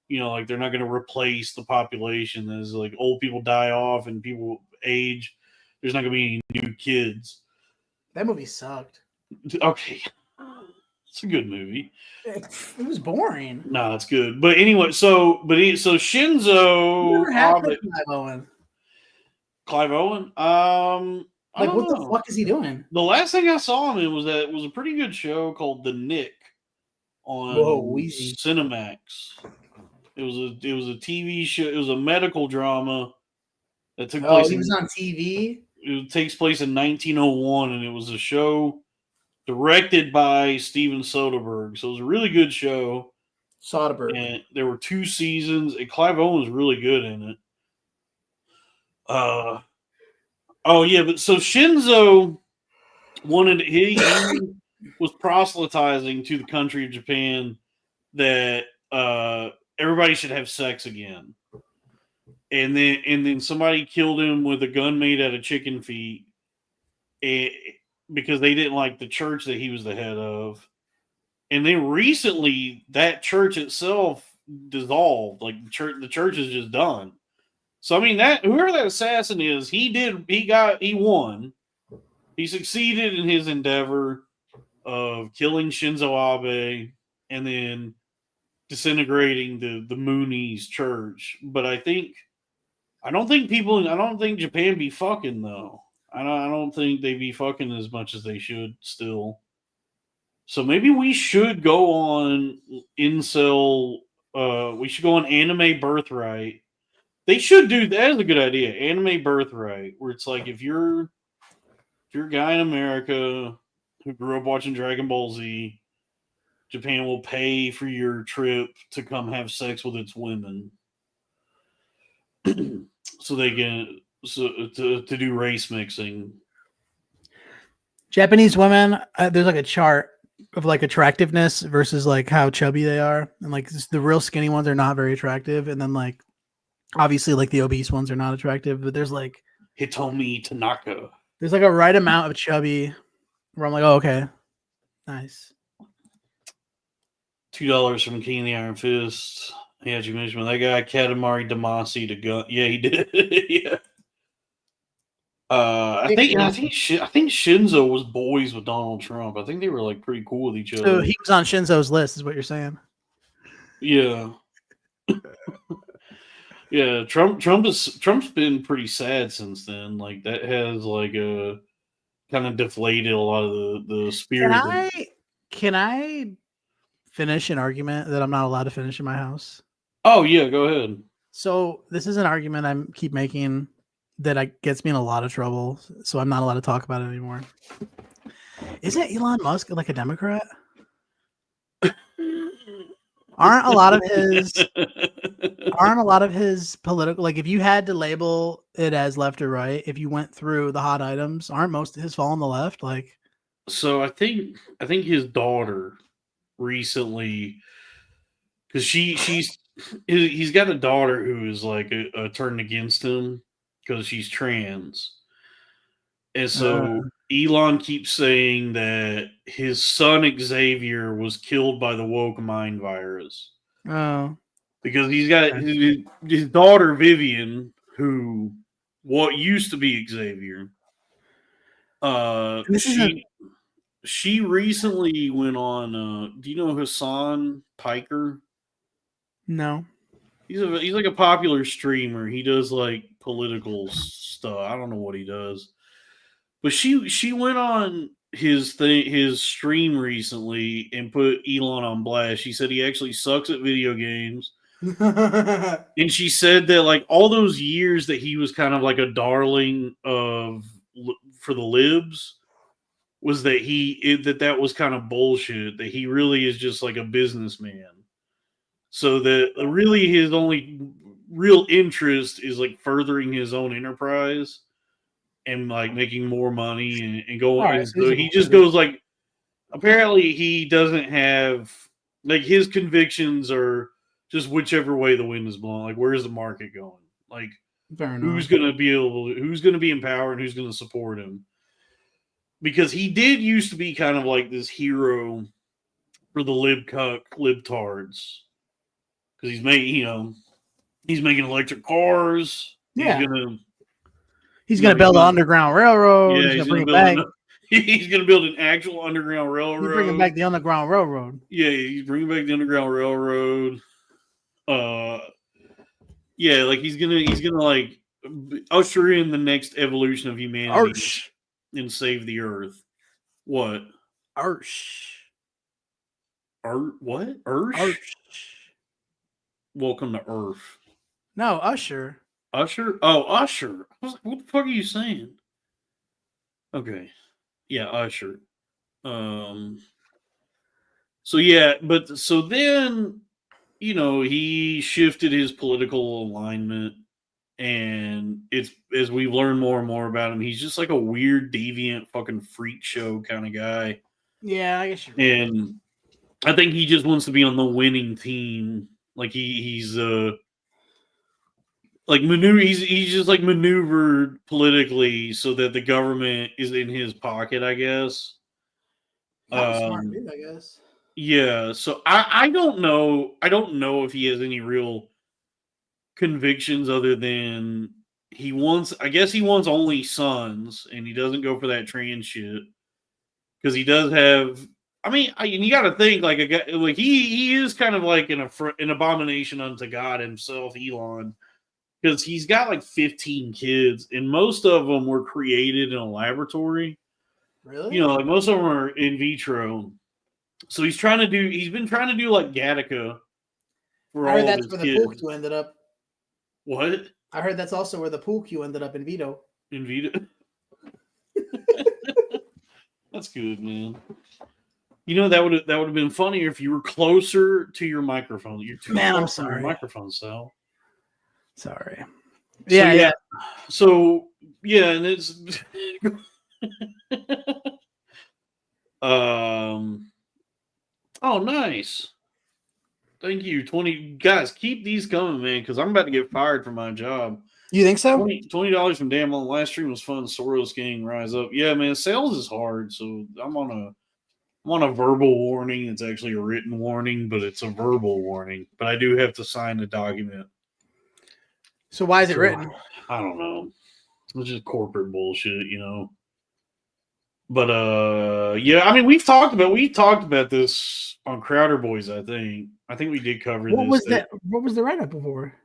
[SPEAKER 2] like they're not going to replace the population as like old people die off and people age. There's not going to be any new kids.
[SPEAKER 1] That movie sucked.
[SPEAKER 2] Okay. It's a good movie.
[SPEAKER 1] It was boring.
[SPEAKER 2] No, it's good. But anyway, so Shinzo
[SPEAKER 1] Never had
[SPEAKER 2] Abe,
[SPEAKER 1] Clive Owen.
[SPEAKER 2] Clive Owen.
[SPEAKER 1] Like, what the fuck is he doing?
[SPEAKER 2] The last thing I saw him in was a pretty good show called The Nick on Cinemax. It was a TV show. It was a medical drama that took place.
[SPEAKER 1] He was on TV.
[SPEAKER 2] It takes place in 1901, and it was a show directed by Steven Soderbergh. So it was a really good show.
[SPEAKER 1] Soderbergh.
[SPEAKER 2] And there were 2 seasons, and Clive Owen was really good in it. But so Shinzo he was proselytizing to the country of Japan that everybody should have sex again. And then somebody killed him with a gun made out of chicken feet because they didn't like the church that he was the head of. And then recently that church itself dissolved. Like the church is just done. So I mean whoever that assassin is, he won. He succeeded in his endeavor of killing Shinzo Abe and then disintegrating the Moonies church. But I don't think Japan be fucking though. I don't think they be fucking as much as they should still. So maybe we should go on incel. We should go on Anime Birthright. They should do that. Is a good idea. Anime Birthright, where it's like if you're a guy in America who grew up watching Dragon Ball Z, Japan will pay for your trip to come have sex with its women, so they can to do race mixing.
[SPEAKER 1] Japanese women, there's like a chart of like attractiveness versus like how chubby they are, and like the real skinny ones are not very attractive, and then like obviously like the obese ones are not attractive, but there's like
[SPEAKER 2] Hitomi Tanaka.
[SPEAKER 1] There's like a right amount of chubby where I'm like, oh, okay, nice.
[SPEAKER 2] $2 from King of the Iron Fist. Yeah, you mentioned that guy Katamari Damacy to gun. Yeah, he did. Yeah. I think Shinzo was boys with Donald Trump. I think they were like pretty cool with each other.
[SPEAKER 1] So he was on Shinzo's list, is what you're saying?
[SPEAKER 2] Yeah. Yeah, Trump's been pretty sad since then. Like that has like a kind of deflated a lot of the spirit.
[SPEAKER 1] Can I finish an argument that I'm not allowed to finish in my house?
[SPEAKER 2] Oh yeah, go ahead.
[SPEAKER 1] So this is an argument I keep making that gets me in a lot of trouble. So I'm not allowed to talk about it anymore. Isn't Elon Musk like a Democrat? Aren't a lot of his political, like if you had to label it as left or right, if you went through the hot items, aren't most of his fall on the left? Like,
[SPEAKER 2] so I think his daughter recently, because he's got a daughter who is like turned against him because she's trans, and so Elon keeps saying that his son Xavier was killed by the woke mind virus.
[SPEAKER 1] Oh,
[SPEAKER 2] because he's got his daughter Vivian, who what used to be Xavier. She recently went on. Do you know Hassan Piker?
[SPEAKER 1] No.
[SPEAKER 2] He's like a popular streamer. He does like political stuff. I don't know what he does. But she went on his stream recently and put Elon on blast. She said he actually sucks at video games. And she said that like all those years that he was kind of like a darling for the libs was that that was kind of bullshit, that he really is just like a businessman. So that really his only real interest is like furthering his own enterprise. and like making more money and going.
[SPEAKER 1] All right,
[SPEAKER 2] And
[SPEAKER 1] so
[SPEAKER 2] so
[SPEAKER 1] he's a
[SPEAKER 2] he just
[SPEAKER 1] believer.
[SPEAKER 2] goes like, apparently he doesn't have like his convictions are just whichever way the wind is blowing. Like, where's the market going? Like,
[SPEAKER 1] Fair
[SPEAKER 2] who's
[SPEAKER 1] enough.
[SPEAKER 2] who's going to be in power and who's going to support him? Because he did used to be kind of like this hero for the libtards. Because he's making electric cars.
[SPEAKER 1] Yeah.
[SPEAKER 2] He's
[SPEAKER 1] Gonna build an
[SPEAKER 2] gonna-
[SPEAKER 1] underground railroad.
[SPEAKER 2] Yeah,
[SPEAKER 1] He's
[SPEAKER 2] he's
[SPEAKER 1] gonna
[SPEAKER 2] gonna
[SPEAKER 1] bring it
[SPEAKER 2] build.
[SPEAKER 1] back.
[SPEAKER 2] He's gonna build an actual underground railroad.
[SPEAKER 1] He's bringing back the underground railroad.
[SPEAKER 2] Yeah, he's bringing back the underground railroad. Yeah, like he's gonna like usher in the next evolution of humanity
[SPEAKER 1] Arsh.
[SPEAKER 2] and save the earth. What?
[SPEAKER 1] Arsh.
[SPEAKER 2] What? Ursh?
[SPEAKER 1] Arsh.
[SPEAKER 2] Welcome to Earth.
[SPEAKER 1] No, Usher.
[SPEAKER 2] Usher? Oh, Usher. I was like, what the fuck are you saying? Okay. Yeah, Usher. So yeah, but so then, he shifted his political alignment, and it's as we've learned more and more about him, he's just like a weird, deviant, fucking freak show kind of guy.
[SPEAKER 1] Yeah, I guess you're right.
[SPEAKER 2] And I think he just wants to be on the winning team. Like he's like he's just like maneuvered politically so that the government is in his pocket, I guess.
[SPEAKER 1] That's a smart dude, I guess.
[SPEAKER 2] Yeah, so I don't know. I don't know if he has any real convictions other than I guess he wants only sons, and he doesn't go for that trans shit. Because he does have, I mean, you got to think like a guy, like he is kind of like an abomination unto God himself, Elon, because he's got like 15 kids, and most of them were created in a laboratory.
[SPEAKER 1] Really?
[SPEAKER 2] Like most of them are in vitro. So he's been trying to do like Gattaca for
[SPEAKER 1] I
[SPEAKER 2] all
[SPEAKER 1] heard
[SPEAKER 2] of
[SPEAKER 1] that's
[SPEAKER 2] his
[SPEAKER 1] where the
[SPEAKER 2] kids.
[SPEAKER 1] pool cue ended up.
[SPEAKER 2] What?
[SPEAKER 1] I heard that's also where the pool cue ended up in Vito.
[SPEAKER 2] In Vito? That's good, man. That would have been funnier if you were closer to your microphone. You're too
[SPEAKER 1] Man,
[SPEAKER 2] far
[SPEAKER 1] I'm
[SPEAKER 2] from your
[SPEAKER 1] sorry.
[SPEAKER 2] microphone, Sal.
[SPEAKER 1] Sorry.
[SPEAKER 2] So,
[SPEAKER 1] Yeah.
[SPEAKER 2] So yeah, and it's oh, nice. Thank you. 20 guys, keep these coming, man, because I'm about to get fired from my job.
[SPEAKER 1] You think so?
[SPEAKER 2] $20 from Dan on the last stream was fun. Soros gang rise up. Yeah, man, sales is hard, so I'm on a verbal warning. It's actually a written warning, but it's a verbal warning. But I do have to sign a document.
[SPEAKER 1] So why is it written?
[SPEAKER 2] I don't know. It's just corporate bullshit, But yeah, I mean, we talked about this on Crowder Boys. I think we did cover this.
[SPEAKER 1] What was that? What was the write up before?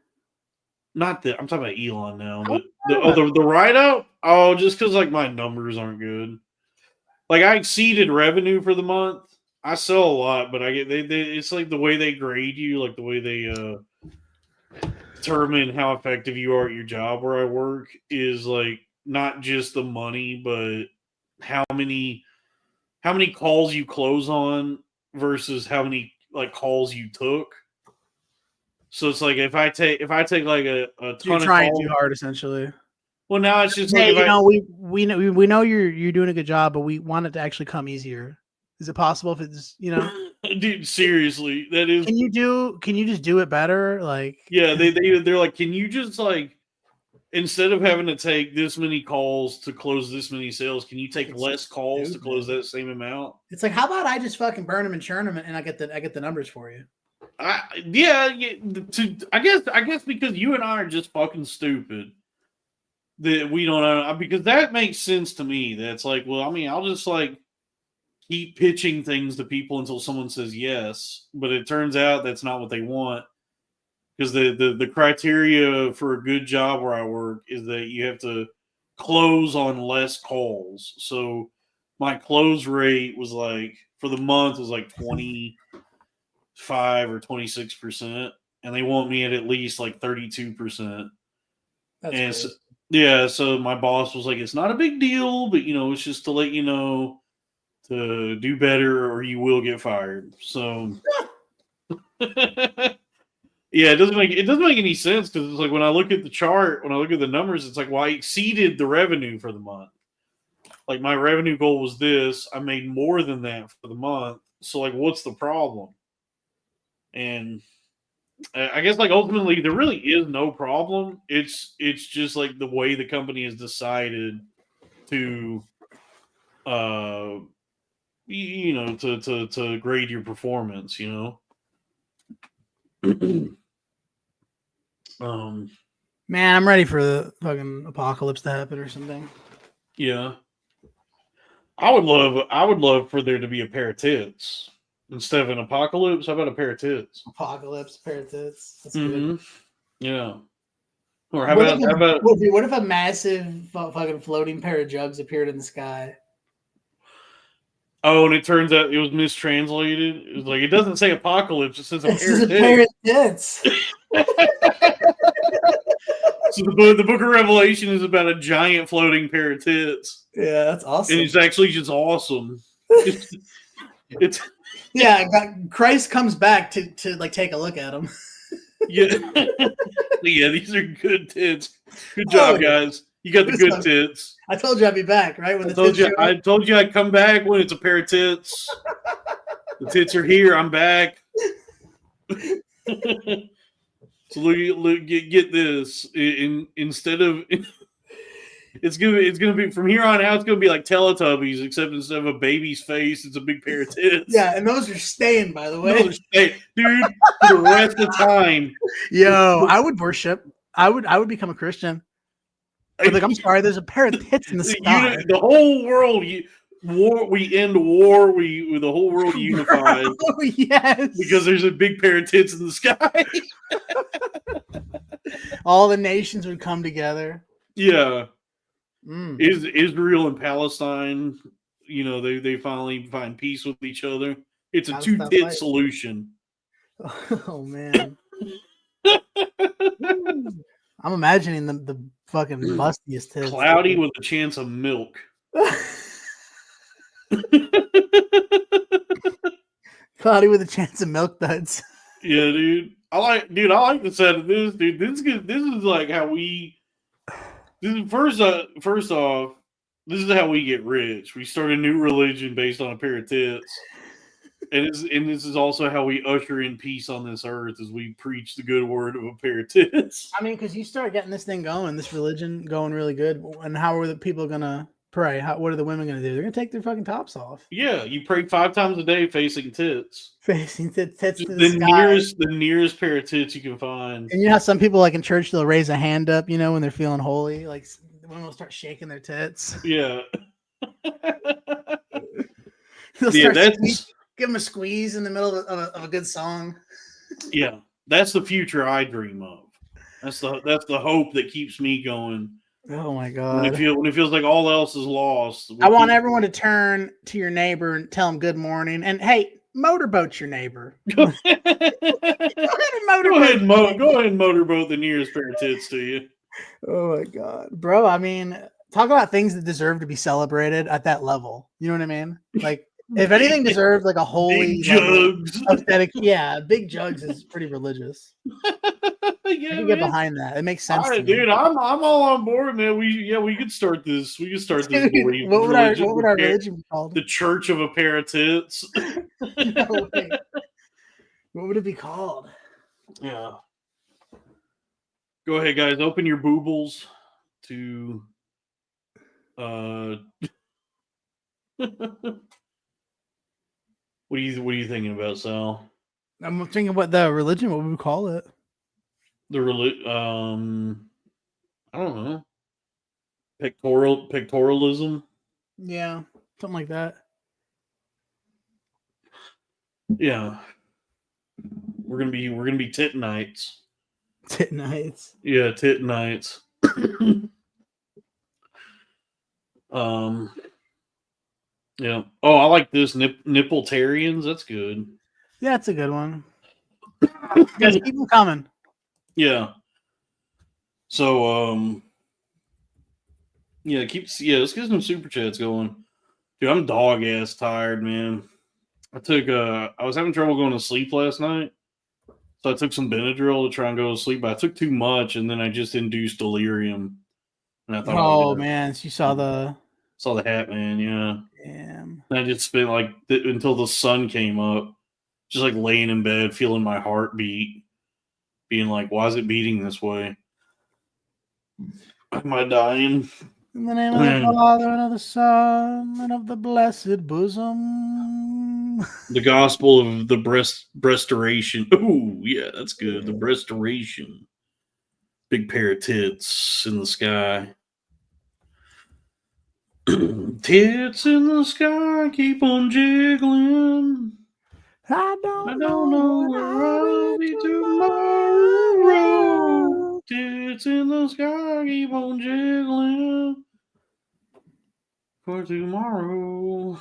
[SPEAKER 2] Not that I'm talking about Elon now, but the write up. Oh, just because like my numbers aren't good. Like I exceeded revenue for the month. I sell a lot, but I get it's like the way they grade you, like the way they determine how effective you are at your job where I work is like not just the money, but how many calls you close on versus how many like calls you took. So it's like if I take like a ton
[SPEAKER 1] You're
[SPEAKER 2] of
[SPEAKER 1] trying
[SPEAKER 2] calls,
[SPEAKER 1] too hard, essentially.
[SPEAKER 2] well, now it's just
[SPEAKER 1] Hey,
[SPEAKER 2] like
[SPEAKER 1] we know you're doing a good job, but we want it to actually come easier. Is it possible if it's
[SPEAKER 2] dude, seriously, that is.
[SPEAKER 1] Can you just do it better? Like,
[SPEAKER 2] yeah, they're like, can you just like instead of having to take this many calls to close this many sales, can you take less calls to close that same amount?
[SPEAKER 1] It's like, how about I just fucking burn them and churn them, and I get the numbers for you.
[SPEAKER 2] I guess because you and I are just fucking stupid that we don't know, because that makes sense to me. That's like, well, I mean, I'll just like keep pitching things to people until someone says yes, but it turns out that's not what they want, because the criteria for a good job where I work is that you have to close on less calls. So my close rate was like for the month was like 25 or 26%, and they want me at least like 32%. And so, yeah, so my boss was like, it's not a big deal, but it's just to let you know to do better or you will get fired. So Yeah, it doesn't make any sense because it's like when I look at the chart, when I look at the numbers, it's like, well, I exceeded the revenue for the month. Like my revenue goal was this, I made more than that for the month. So like, what's the problem? And I guess like ultimately there really is no problem. It's just like the way the company has decided to, to grade your performance.
[SPEAKER 1] Man, I'm ready for the fucking apocalypse to happen or something.
[SPEAKER 2] Yeah. I would love for there to be a pair of tits instead of an apocalypse. How about a pair of tits?
[SPEAKER 1] Apocalypse, pair of tits. That's
[SPEAKER 2] Mm-hmm.
[SPEAKER 1] good.
[SPEAKER 2] Yeah. Or how
[SPEAKER 1] What
[SPEAKER 2] about
[SPEAKER 1] if a massive fucking floating pair of jugs appeared in the sky?
[SPEAKER 2] oh, and it turns out it was mistranslated. It was like it doesn't say apocalypse; it says a
[SPEAKER 1] This
[SPEAKER 2] pair
[SPEAKER 1] is
[SPEAKER 2] of
[SPEAKER 1] a pair
[SPEAKER 2] tits.
[SPEAKER 1] of tits.
[SPEAKER 2] So the book of Revelation is about a giant floating pair of tits.
[SPEAKER 1] Yeah, that's awesome.
[SPEAKER 2] And it's actually just awesome. It's
[SPEAKER 1] yeah, Christ comes back to like take a look at him.
[SPEAKER 2] yeah, yeah. These are good tits. Good job, guys. You got the good tits.
[SPEAKER 1] I told you I'd be back, right? When
[SPEAKER 2] I told you I'd come back when it's a pair of tits. The tits are here. I'm back. So look, get this. Instead of it's gonna be from here on out. It's gonna be like Teletubbies, except instead of a baby's face, it's a big pair of tits.
[SPEAKER 1] Yeah, and those are staying, by the way.
[SPEAKER 2] Those are staying, dude, for the rest of the time.
[SPEAKER 1] Yo, I would worship. I would become a Christian. Like, I'm sorry, there's a pair of tits in the sky.
[SPEAKER 2] The whole world. We end war. The whole world unified.
[SPEAKER 1] Oh, yes,
[SPEAKER 2] because there's a big pair of tits in the sky.
[SPEAKER 1] All the nations would come together.
[SPEAKER 2] Yeah, Israel and Palestine. They finally find peace with each other. It's a 2-tit solution.
[SPEAKER 1] Oh man, I'm imagining the fucking bustiest tits.
[SPEAKER 2] Cloudy with a chance of milk.
[SPEAKER 1] Cloudy with a chance of milk duds.
[SPEAKER 2] Yeah, dude. I like the set of this, dude. This is like how we. This is first off. This is how we get rich. We start a new religion based on a pair of tits, and this is also how we usher in peace on this earth as we preach the good word of a pair of tits.
[SPEAKER 1] I mean, because you start getting this thing going, this religion going really good, and how are the people gonna pray? What are the women gonna do? They're gonna take their fucking tops off.
[SPEAKER 2] Yeah, you pray 5 times a day facing tits.
[SPEAKER 1] Facing tits to the
[SPEAKER 2] sky. Nearest pair of tits you can find.
[SPEAKER 1] And you know how some people like in church they'll raise a hand up, when they're feeling holy, like women will start shaking their tits.
[SPEAKER 2] Yeah.
[SPEAKER 1] They'll start give them a squeeze in the middle of a good song.
[SPEAKER 2] Yeah, that's the future I dream of. That's the hope that keeps me going.
[SPEAKER 1] Oh my god!
[SPEAKER 2] When it feels like all else is lost.
[SPEAKER 1] I want everyone to turn to your neighbor and tell them good morning. And hey, motorboat your neighbor. Go ahead
[SPEAKER 2] and motorboat the nearest pair of tits to you.
[SPEAKER 1] Oh my god, bro! I mean, talk about things that deserve to be celebrated at that level. You know what I mean? Like, if anything deserves like a holy
[SPEAKER 2] big jugs,
[SPEAKER 1] aesthetic, yeah, big jugs is pretty religious.
[SPEAKER 2] Yeah,
[SPEAKER 1] I can get behind that. It makes sense.
[SPEAKER 2] All right, dude, I'm all on board, man. We could start this. We could start this.
[SPEAKER 1] What would our religion be called?
[SPEAKER 2] The Church of a Pair of Tits.
[SPEAKER 1] No way. What would it be called?
[SPEAKER 2] Yeah. Go ahead, guys. Open your boobles to. What are you thinking about, Sal?
[SPEAKER 1] I'm thinking about the religion. What would we call it?
[SPEAKER 2] I don't know. Pictorialism.
[SPEAKER 1] Yeah, something like that.
[SPEAKER 2] Yeah, we're gonna be tit nights.
[SPEAKER 1] Tit nights.
[SPEAKER 2] Yeah, tit nights. Yeah. Oh, I like this nippletarians. That's good.
[SPEAKER 1] Yeah, it's a good one. Guys, keep them coming.
[SPEAKER 2] Yeah. So, let's get some super chats going. Dude, I'm dog ass tired, man. I was having trouble going to sleep last night. So I took some Benadryl to try and go to sleep, but I took too much, and then I just induced delirium. And I thought,
[SPEAKER 1] Oh man, you saw the
[SPEAKER 2] saw the Hat Man, yeah.
[SPEAKER 1] damn.
[SPEAKER 2] And I just spent like until the sun came up, just like laying in bed, feeling my heartbeat, being like, "Why is it beating this way? Am I dying?"
[SPEAKER 1] In the name of the Father and of the Son and of the blessed bosom.
[SPEAKER 2] The gospel of the restoration. Ooh, yeah, that's good. The restoration. Big pair of tits in the sky. Tits in the sky, keep on jiggling.
[SPEAKER 1] I don't
[SPEAKER 2] know where I'll be tomorrow. Tits in the sky, keep on jiggling for tomorrow.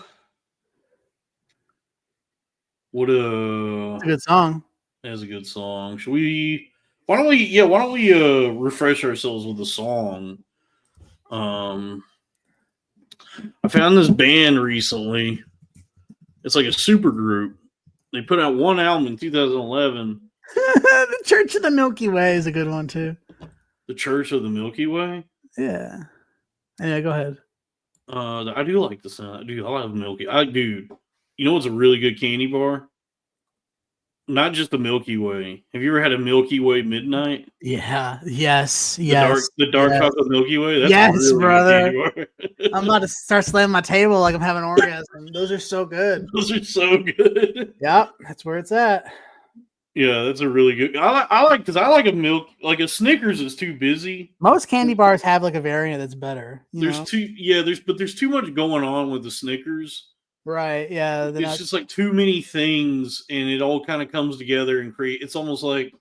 [SPEAKER 2] What
[SPEAKER 1] It's a good song.
[SPEAKER 2] That's a good song. Should we? Why don't we refresh ourselves with a song? I found this band recently. It's like a super group. They put out one album in 2011.
[SPEAKER 1] The Church of the Milky Way is a good one too.
[SPEAKER 2] The Church of the Milky Way.
[SPEAKER 1] Yeah. Yeah, go ahead.
[SPEAKER 2] I do like the sound. I love Milky. Dude, you know what's a really good candy bar? Not just the Milky Way. Have you ever had a Milky Way Midnight?
[SPEAKER 1] Yeah. Yes.
[SPEAKER 2] The dark chocolate Milky Way. That's
[SPEAKER 1] yes,
[SPEAKER 2] really
[SPEAKER 1] brother.
[SPEAKER 2] good candy bar.
[SPEAKER 1] I'm about to start slamming my table like I'm having an orgasm. Those are so good.
[SPEAKER 2] Those are so good.
[SPEAKER 1] Yep, that's where it's at.
[SPEAKER 2] Yeah, that's a really good. I like a milk. Like a Snickers is too busy.
[SPEAKER 1] Most candy bars have like a variant that's better.
[SPEAKER 2] There's too much going on with the Snickers.
[SPEAKER 1] Right. Yeah.
[SPEAKER 2] It's just like too many things, and it all kind of comes together and create. It's almost like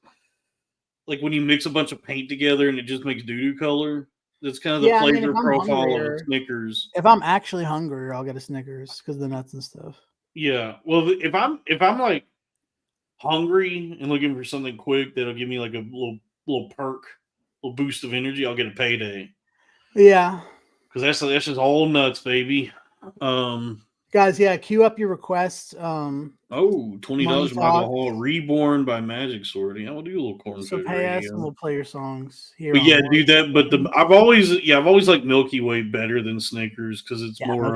[SPEAKER 2] when you mix a bunch of paint together and it just makes doo-doo color. That's kind of the flavor profile of Snickers.
[SPEAKER 1] If I'm actually hungry, I'll get a Snickers because of the nuts and stuff.
[SPEAKER 2] Yeah. Well, if I'm like hungry and looking for something quick that'll give me like a little perk, little boost of energy, I'll get a Payday.
[SPEAKER 1] Yeah.
[SPEAKER 2] Because that's just all nuts, baby.
[SPEAKER 1] Guys, yeah, queue up your requests.
[SPEAKER 2] $20 from Alcohol, Reborn by Magic Sword. Yeah, we'll do a little corn.
[SPEAKER 1] So pay us and we'll play your songs here.
[SPEAKER 2] But yeah, do that. But I've always liked Milky Way better than Snickers because it's more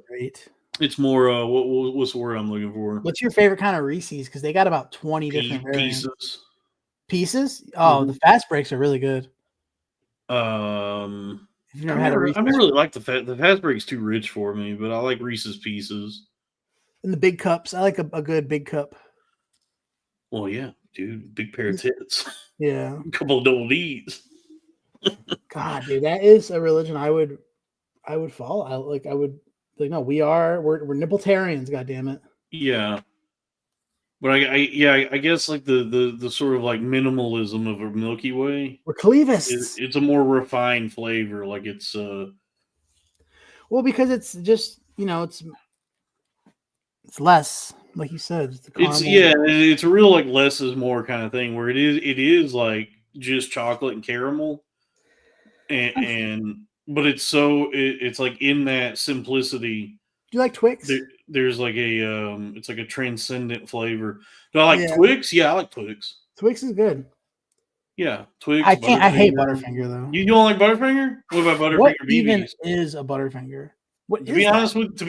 [SPEAKER 1] great.
[SPEAKER 2] It's more what's the word I'm looking for?
[SPEAKER 1] What's your favorite kind of Reese's? Because they got about 20 different variants. Pieces? Oh, the fast breaks are really good.
[SPEAKER 2] I've never really liked the fast break's too rich for me, but I like Reese's Pieces.
[SPEAKER 1] And the big cups. I like a good big cup.
[SPEAKER 2] Well, yeah, dude. Big pair of tits.
[SPEAKER 1] Yeah.
[SPEAKER 2] A couple of double D's.
[SPEAKER 1] God, dude, that is a religion I would follow. We're nippletarians, goddammit.
[SPEAKER 2] Yeah. But I guess like the sort of like minimalism of a Milky Way.
[SPEAKER 1] We're cleavists.
[SPEAKER 2] It's a more refined flavor. Like it's
[SPEAKER 1] well, because it's just it's less, like you said.
[SPEAKER 2] It's a real like less is more kind of thing where it is like just chocolate and caramel, and but it's like in that simplicity.
[SPEAKER 1] Do you like Twix?
[SPEAKER 2] There's like it's like a transcendent flavor. Do I like Twix? Yeah, I like Twix.
[SPEAKER 1] Twix is good.
[SPEAKER 2] Yeah, Twix.
[SPEAKER 1] I hate Butterfinger though.
[SPEAKER 2] You don't like Butterfinger? What about Butterfinger?
[SPEAKER 1] What even is a Butterfinger?
[SPEAKER 2] To be honest with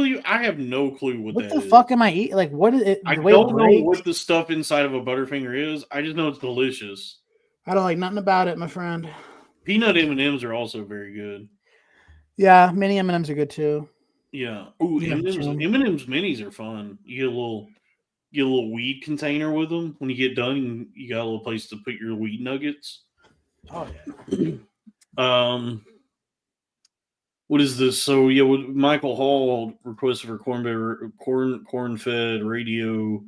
[SPEAKER 2] you, I have no clue what that is.
[SPEAKER 1] What the fuck am I eating? Like, what is it?
[SPEAKER 2] I don't know what the stuff inside of a Butterfinger is. I just know it's delicious.
[SPEAKER 1] I don't like nothing about it, my friend.
[SPEAKER 2] Peanut M&Ms are also very good.
[SPEAKER 1] Yeah, mini M&Ms are good too.
[SPEAKER 2] Yeah. Ooh, M&Ms minis are fun. You get a little weed container with them. When you get done, you got a little place to put your weed nuggets.
[SPEAKER 1] Oh yeah.
[SPEAKER 2] What is this? So yeah, Michael Hall requested for corn-fed radio,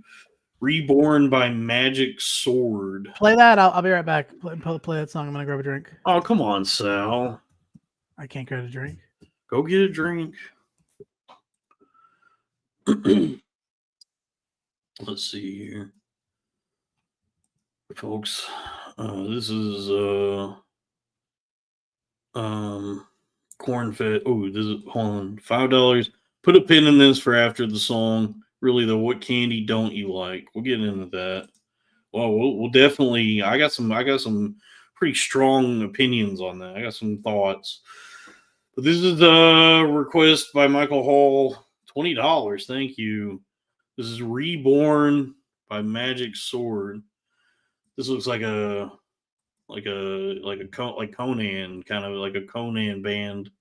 [SPEAKER 2] Reborn by Magic Sword.
[SPEAKER 1] Play that. I'll be right back. Play that song. I'm gonna grab a drink.
[SPEAKER 2] Oh come on, Sal.
[SPEAKER 1] I can't grab a drink.
[SPEAKER 2] Go get a drink. Let's see here, folks. This is corn-fed. Oh, this is hold on. $5. Put a pin in this for after the song. Really though, what candy don't you like? We'll get into that. Well, we'll definitely. I got some pretty strong opinions on that. I got some thoughts. But this is a request by Michael Hall. $20. Thank you. This is Reborn by Magic Sword. This looks like like Conan, kind of like a Conan band.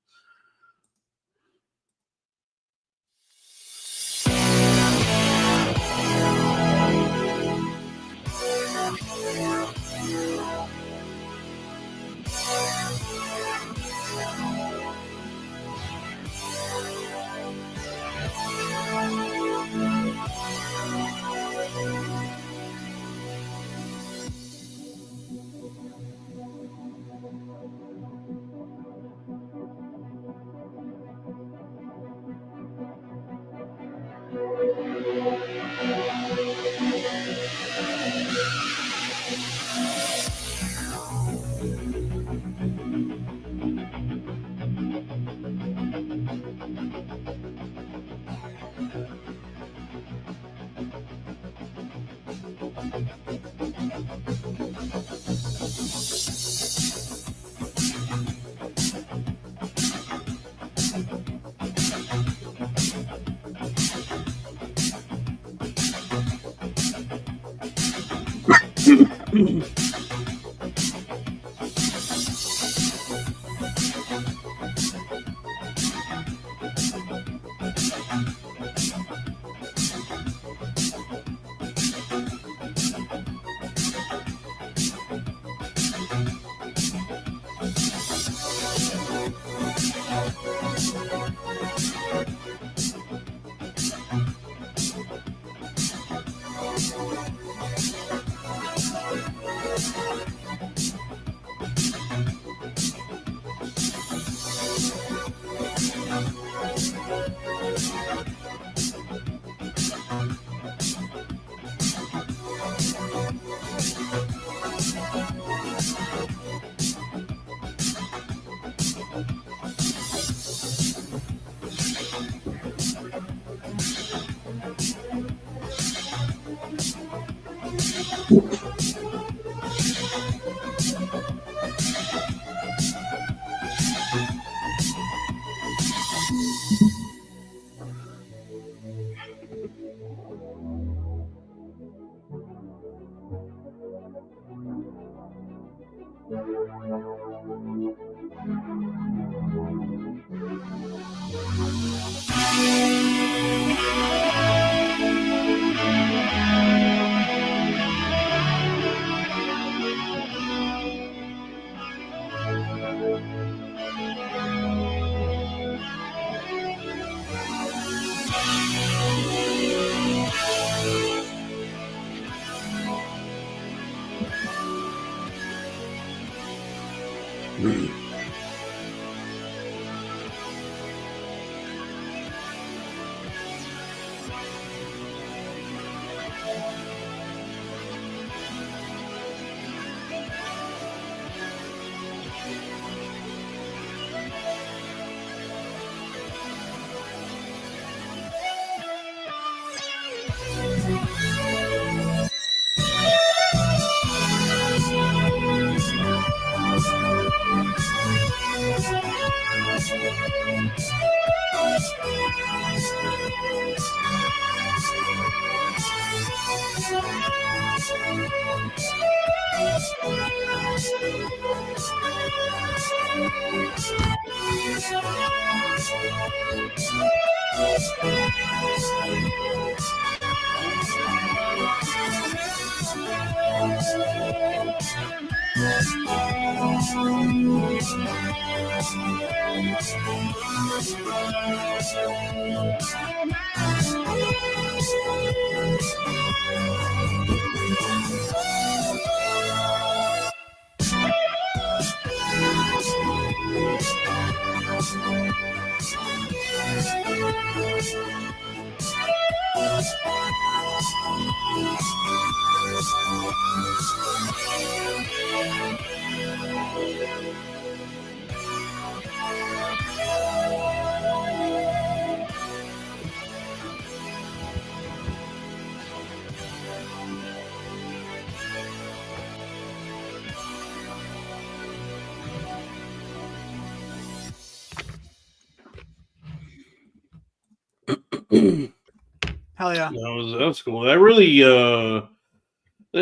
[SPEAKER 1] Hell yeah.
[SPEAKER 2] That's cool. That really that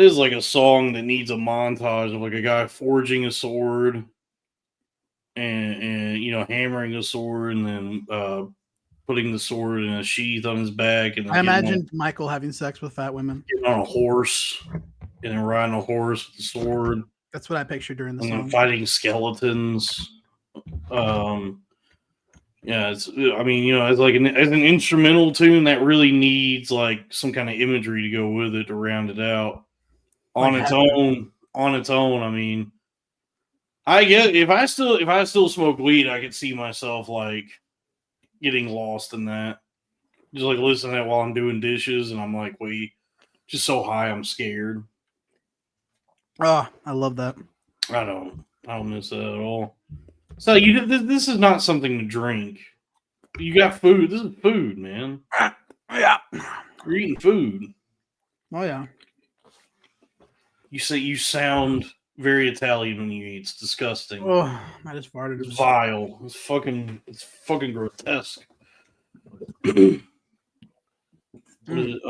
[SPEAKER 2] is like a song that needs a montage of like a guy forging a sword and hammering a sword and then putting the sword in a sheath on his back and then
[SPEAKER 1] I imagined Michael having sex with fat women.
[SPEAKER 2] getting on a horse and then riding a horse with the sword
[SPEAKER 1] That's what I pictured during the
[SPEAKER 2] and then
[SPEAKER 1] song.
[SPEAKER 2] fighting skeletons. Yeah, it's it's like as an instrumental tune that really needs like some kind of imagery to go with it to round it out. On
[SPEAKER 1] Like
[SPEAKER 2] its
[SPEAKER 1] heaven.
[SPEAKER 2] own, I mean, I get if I still smoke weed, I could see myself like getting lost in that. Just like listening to that while I'm doing dishes, and I'm like, wait, just so high, I'm scared.
[SPEAKER 1] Oh, I love that.
[SPEAKER 2] I don't miss that at all. So this is not something to drink. You got food. This is food, man.
[SPEAKER 1] Yeah.
[SPEAKER 2] You're eating food.
[SPEAKER 1] Oh yeah.
[SPEAKER 2] You sound very Italian when you eat. It's disgusting.
[SPEAKER 1] Oh, I just farted.
[SPEAKER 2] It's vile. It's fucking grotesque. What is it?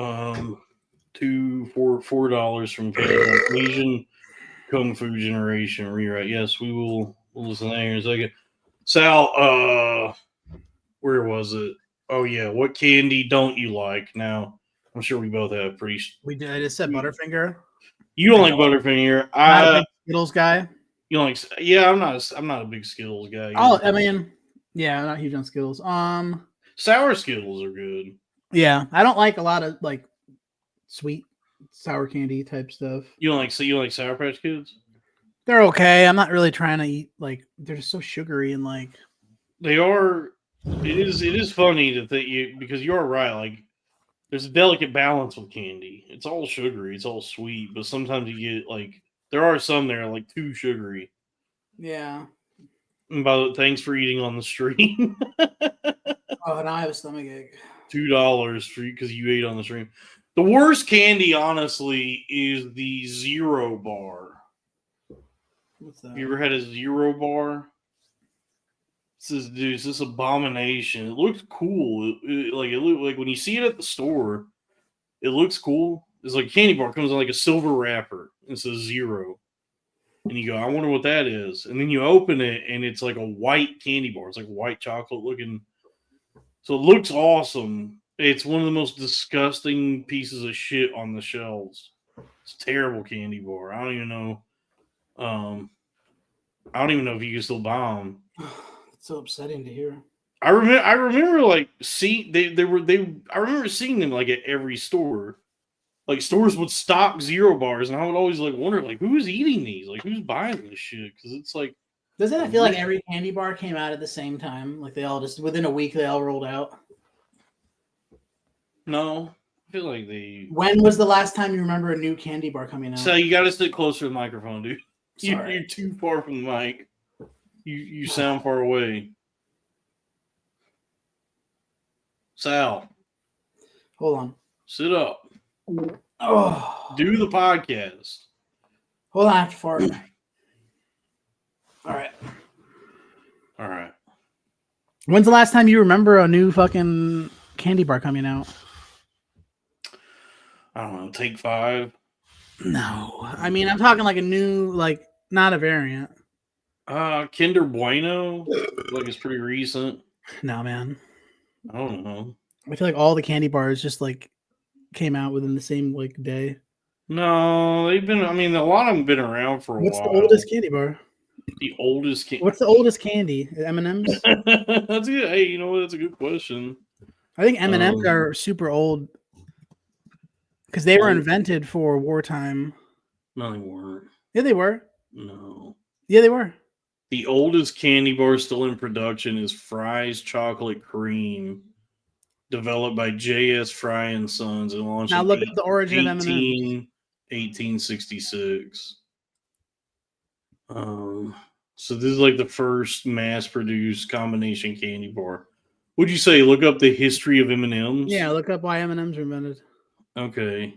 [SPEAKER 2] $4 from Asian Kung Fu Generation rewrite. Yes, we'll listen to that here in a second. Sal, where was it? Oh yeah, what candy don't you like? Now, I'm sure we both have pretty.
[SPEAKER 1] We did. I just said Butterfinger.
[SPEAKER 2] You don't like Butterfinger.
[SPEAKER 1] Not a big Skittles guy.
[SPEAKER 2] You don't like? Yeah, I'm not a big Skittles guy.
[SPEAKER 1] Oh, I mean, yeah, I'm not huge on Skittles.
[SPEAKER 2] Sour Skittles are good.
[SPEAKER 1] Yeah, I don't like a lot of like sweet sour candy type stuff.
[SPEAKER 2] You don't like Sour Patch Kids?
[SPEAKER 1] They're okay. I'm not really trying to eat like they're just so sugary and like
[SPEAKER 2] They are. It is funny to think because you're right. Like there's a delicate balance with candy. It's all sugary. It's all sweet, but sometimes you get like there are some that are like too sugary.
[SPEAKER 1] yeah.
[SPEAKER 2] And thanks for eating on the stream.
[SPEAKER 1] Oh, now I have a stomach ache.
[SPEAKER 2] $2 for because you ate on the stream. The worst candy, honestly, is the Zero Bar.
[SPEAKER 1] What's that?
[SPEAKER 2] You ever had a Zero Bar? It's this abomination. It looks cool. It looked like when you see it at the store, it looks cool. It's like a candy bar. It comes in like a silver wrapper. It says Zero. And you go, I wonder what that is. And then you open it, and it's like a white candy bar. It's like white chocolate looking. So it looks awesome. It's one of the most disgusting pieces of shit on the shelves. It's a terrible candy bar. I don't even know. I don't even know if you can still buy them.
[SPEAKER 1] It's so upsetting to hear.
[SPEAKER 2] I remember like I remember seeing them like at every store. Like stores would stock Zero Bars, and I would always like wonder like who's eating these, like who's buying this shit? Because it's like
[SPEAKER 1] Doesn't it feel like every candy bar came out at the same time? Like they all just within a week they all rolled out.
[SPEAKER 2] no, I feel like they.
[SPEAKER 1] When was the last time you remember a new candy bar coming out?
[SPEAKER 2] So you got to sit closer to the microphone, dude.
[SPEAKER 1] Sorry.
[SPEAKER 2] You're too far from the mic. You sound far away. Sal,
[SPEAKER 1] Hold on.
[SPEAKER 2] sit up.
[SPEAKER 1] Oh,
[SPEAKER 2] Do the podcast.
[SPEAKER 1] hold on, I have to fart. All right.
[SPEAKER 2] All right.
[SPEAKER 1] When's the last time you remember a new fucking candy bar coming out?
[SPEAKER 2] I don't know. Take 5.
[SPEAKER 1] No, I mean I'm talking like a new, like not a variant.
[SPEAKER 2] Kinder Bueno. Like it's pretty recent.
[SPEAKER 1] No, man.
[SPEAKER 2] I don't know.
[SPEAKER 1] I feel like all the candy bars just like came out within the same like day.
[SPEAKER 2] No, they've been. I mean, a lot of them been around for a
[SPEAKER 1] What's
[SPEAKER 2] while.
[SPEAKER 1] the oldest candy bar?
[SPEAKER 2] The oldest candy.
[SPEAKER 1] What's the oldest candy? M&Ms?
[SPEAKER 2] That's good. Hey, you know what? That's a good question.
[SPEAKER 1] I think M&Ms are super old because they were
[SPEAKER 2] Old.
[SPEAKER 1] invented for wartime.
[SPEAKER 2] No, they weren't.
[SPEAKER 1] Yeah, they were.
[SPEAKER 2] No.
[SPEAKER 1] Yeah, they were.
[SPEAKER 2] The oldest candy bar still in production is Fry's Chocolate Cream, developed by J.S. Fry and Sons and launched
[SPEAKER 1] Now
[SPEAKER 2] in
[SPEAKER 1] look up the origin of M&Ms.
[SPEAKER 2] 1866. So this is like the first mass-produced combination candy bar. Would you say look up the history of M&Ms?
[SPEAKER 1] Yeah, look up why M&Ms were invented.
[SPEAKER 2] Okay.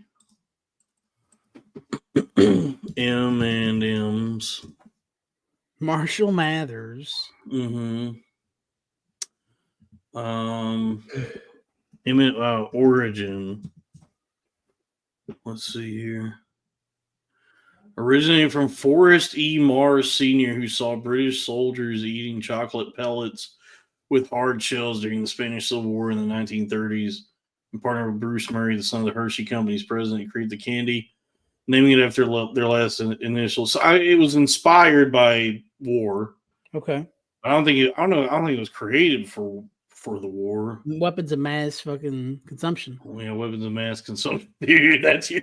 [SPEAKER 2] M&Ms.
[SPEAKER 1] Marshall Mathers.
[SPEAKER 2] Mm-hmm. Origin. Let's see here. Originating from Forrest E. Mars Sr., who saw British soldiers eating chocolate pellets with hard shells during the Spanish Civil War in the 1930s, and partnered with Bruce Murray, the son of the Hershey Company's president, to create the candy, naming it after their last initials. So it was inspired by war.
[SPEAKER 1] Okay.
[SPEAKER 2] I don't think it was created for the war.
[SPEAKER 1] Weapons of mass fucking consumption.
[SPEAKER 2] Yeah, weapons of mass consumption. Dude, that's your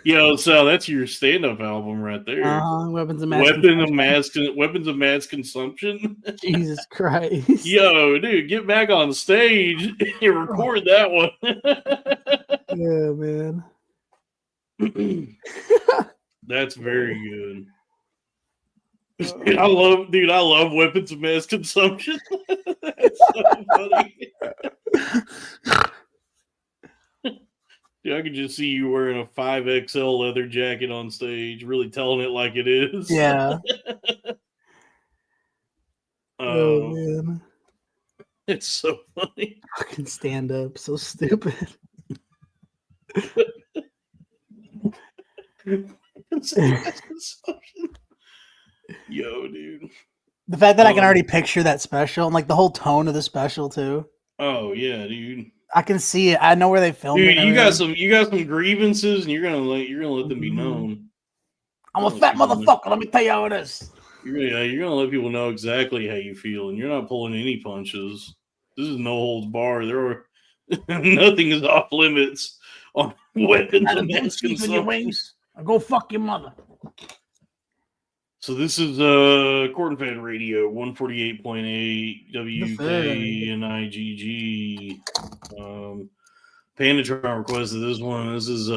[SPEAKER 2] Yo, so that's your stand-up album right there.
[SPEAKER 1] Weapons of mass
[SPEAKER 2] Weapons of mass consumption.
[SPEAKER 1] Jesus Christ.
[SPEAKER 2] Yo, dude, get back on stage and record that one.
[SPEAKER 1] Yeah, man.
[SPEAKER 2] That's very good. I love weapons of mass consumption. That's so funny. Dude, I could just see you wearing a 5XL leather jacket on stage, really telling it like it is.
[SPEAKER 1] Yeah. Oh man.
[SPEAKER 2] It's so funny.
[SPEAKER 1] Fucking stand up. So stupid.
[SPEAKER 2] Yo, dude.
[SPEAKER 1] The fact that I can already picture that special and like the whole tone of the special too.
[SPEAKER 2] Oh yeah, dude.
[SPEAKER 1] I can see it. I know where they filmed it.
[SPEAKER 2] Dude, you got some grievances, and you're gonna let them be known.
[SPEAKER 1] I'm a fat motherfucker. Let me tell you how it is.
[SPEAKER 2] You're gonna let people know exactly how you feel, and you're not pulling any punches. This is no holds barred. There are nothing is off limits on weapons of mass consumption.
[SPEAKER 1] Go fuck your mother.
[SPEAKER 2] So this is Corn Fed Radio 148.8 WKNIGG. Pandatron requested this one. This is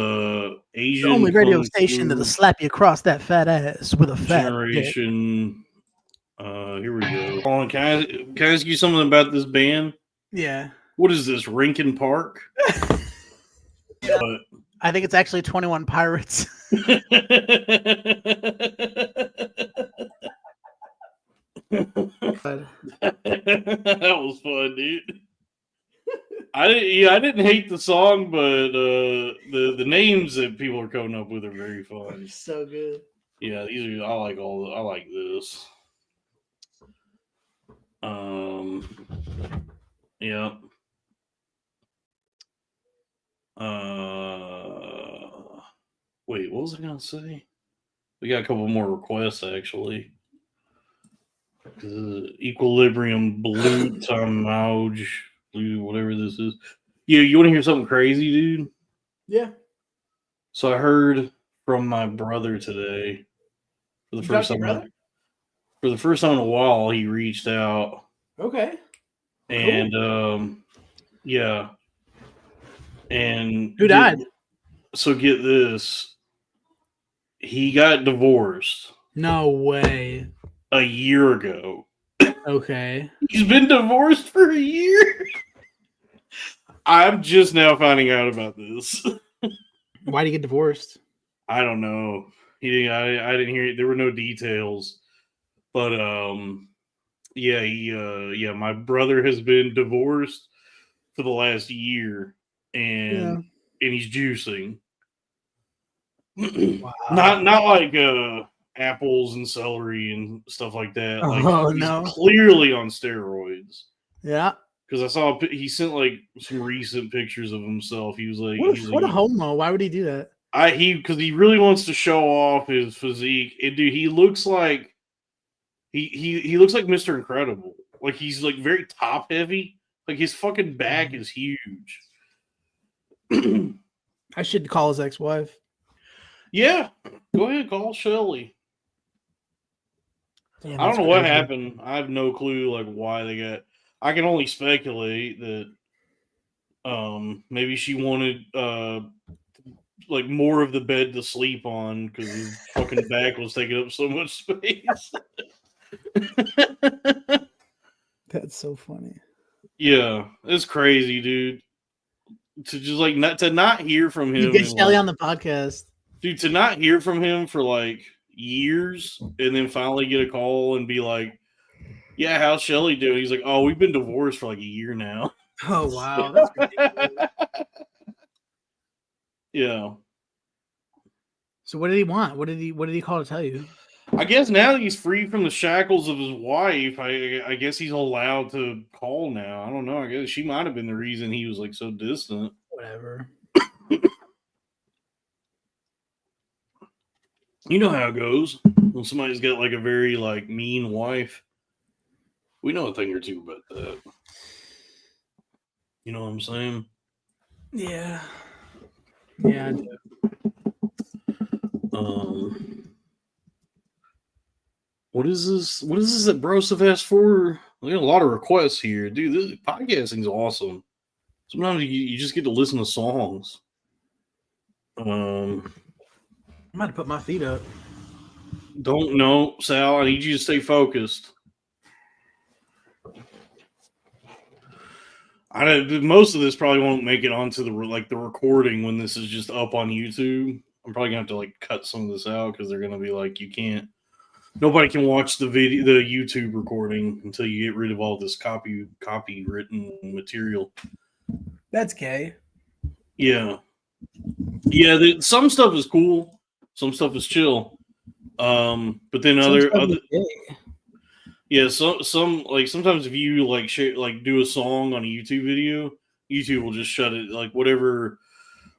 [SPEAKER 2] Asian.
[SPEAKER 1] The only radio station that'll slap you across that fat ass with a fat
[SPEAKER 2] generation. Here we go. Colin, can I ask you something about this band?
[SPEAKER 1] Yeah.
[SPEAKER 2] What is this, Rinkin Park?
[SPEAKER 1] I think it's actually 21 Pilots.
[SPEAKER 2] That was fun, dude. I didn't hate the song, but the names that people are coming up with are very fun.
[SPEAKER 1] So good.
[SPEAKER 2] Yeah, I like this. Yeah. Wait, what was I gonna say? We got a couple more requests actually. Equilibrium Blue Tamauj, Blue, whatever this is. Yeah, you want to hear something crazy, dude?
[SPEAKER 1] Yeah.
[SPEAKER 2] So I heard from my brother today for the first time. For the first time in a while, he reached out.
[SPEAKER 1] Okay.
[SPEAKER 2] And yeah. And
[SPEAKER 1] who died?
[SPEAKER 2] So get this. He got divorced.
[SPEAKER 1] No way.
[SPEAKER 2] A year ago.
[SPEAKER 1] Okay.
[SPEAKER 2] He's been divorced for a year. I'm just now finding out about this.
[SPEAKER 1] Why did he get divorced?
[SPEAKER 2] I don't know. I didn't hear it. There were no details. But yeah, my brother has been divorced for the last year, and he's juicing. Wow. Not like apples and celery and stuff like that. Like, he's clearly on steroids.
[SPEAKER 1] Yeah.
[SPEAKER 2] Because I saw he sent like some recent pictures of himself. He was like,
[SPEAKER 1] "What a homo! Why would he do that?"
[SPEAKER 2] Because he really wants to show off his physique. And dude, he looks like he looks like Mr. Incredible. Like he's like very top heavy. Like his fucking back is huge.
[SPEAKER 1] I should call his ex-wife.
[SPEAKER 2] Yeah, go ahead, call Shelly.
[SPEAKER 1] Damn,
[SPEAKER 2] I don't know what happened. I have no clue like why they got. I can only speculate that maybe she wanted like more of the bed to sleep on because his fucking back was taking up so much space.
[SPEAKER 1] That's so funny.
[SPEAKER 2] Yeah, it's crazy, dude. To just like not hear from him.
[SPEAKER 1] You get Shelly on the podcast,
[SPEAKER 2] dude. To not hear from him for like years, and then finally get a call and be like, "Yeah, how's Shelly doing?" He's like, "Oh, we've been divorced for like a year now."
[SPEAKER 1] Oh wow, that's ridiculous.
[SPEAKER 2] Yeah.
[SPEAKER 1] So what did he want? What did he call to tell you?
[SPEAKER 2] I guess now that he's free from the shackles of his wife, I guess he's allowed to call now. I don't know. I guess she might have been the reason he was like so distant.
[SPEAKER 1] Whatever.
[SPEAKER 2] You know how it goes when somebody's got like a very like mean wife. We know a thing or two about that. You know what I'm saying?
[SPEAKER 1] Yeah. Yeah, I do.
[SPEAKER 2] What is this? What is this that Broseph asked for? We got a lot of requests here, dude. This podcasting's awesome. Sometimes you just get to listen to songs.
[SPEAKER 1] I'm about to put my feet up.
[SPEAKER 2] Don't know, Sal. I need you to stay focused. Most of this probably won't make it onto the recording when this is just up on YouTube. I'm probably gonna have to like cut some of this out because they're gonna be like, you can't. Nobody can watch the YouTube recording until you get rid of all this copywritten material.
[SPEAKER 1] That's gay.
[SPEAKER 2] Yeah. Some stuff is cool, some stuff is chill. But then other yeah, some like sometimes if you like share like do a song on a YouTube video, YouTube will just shut it, like whatever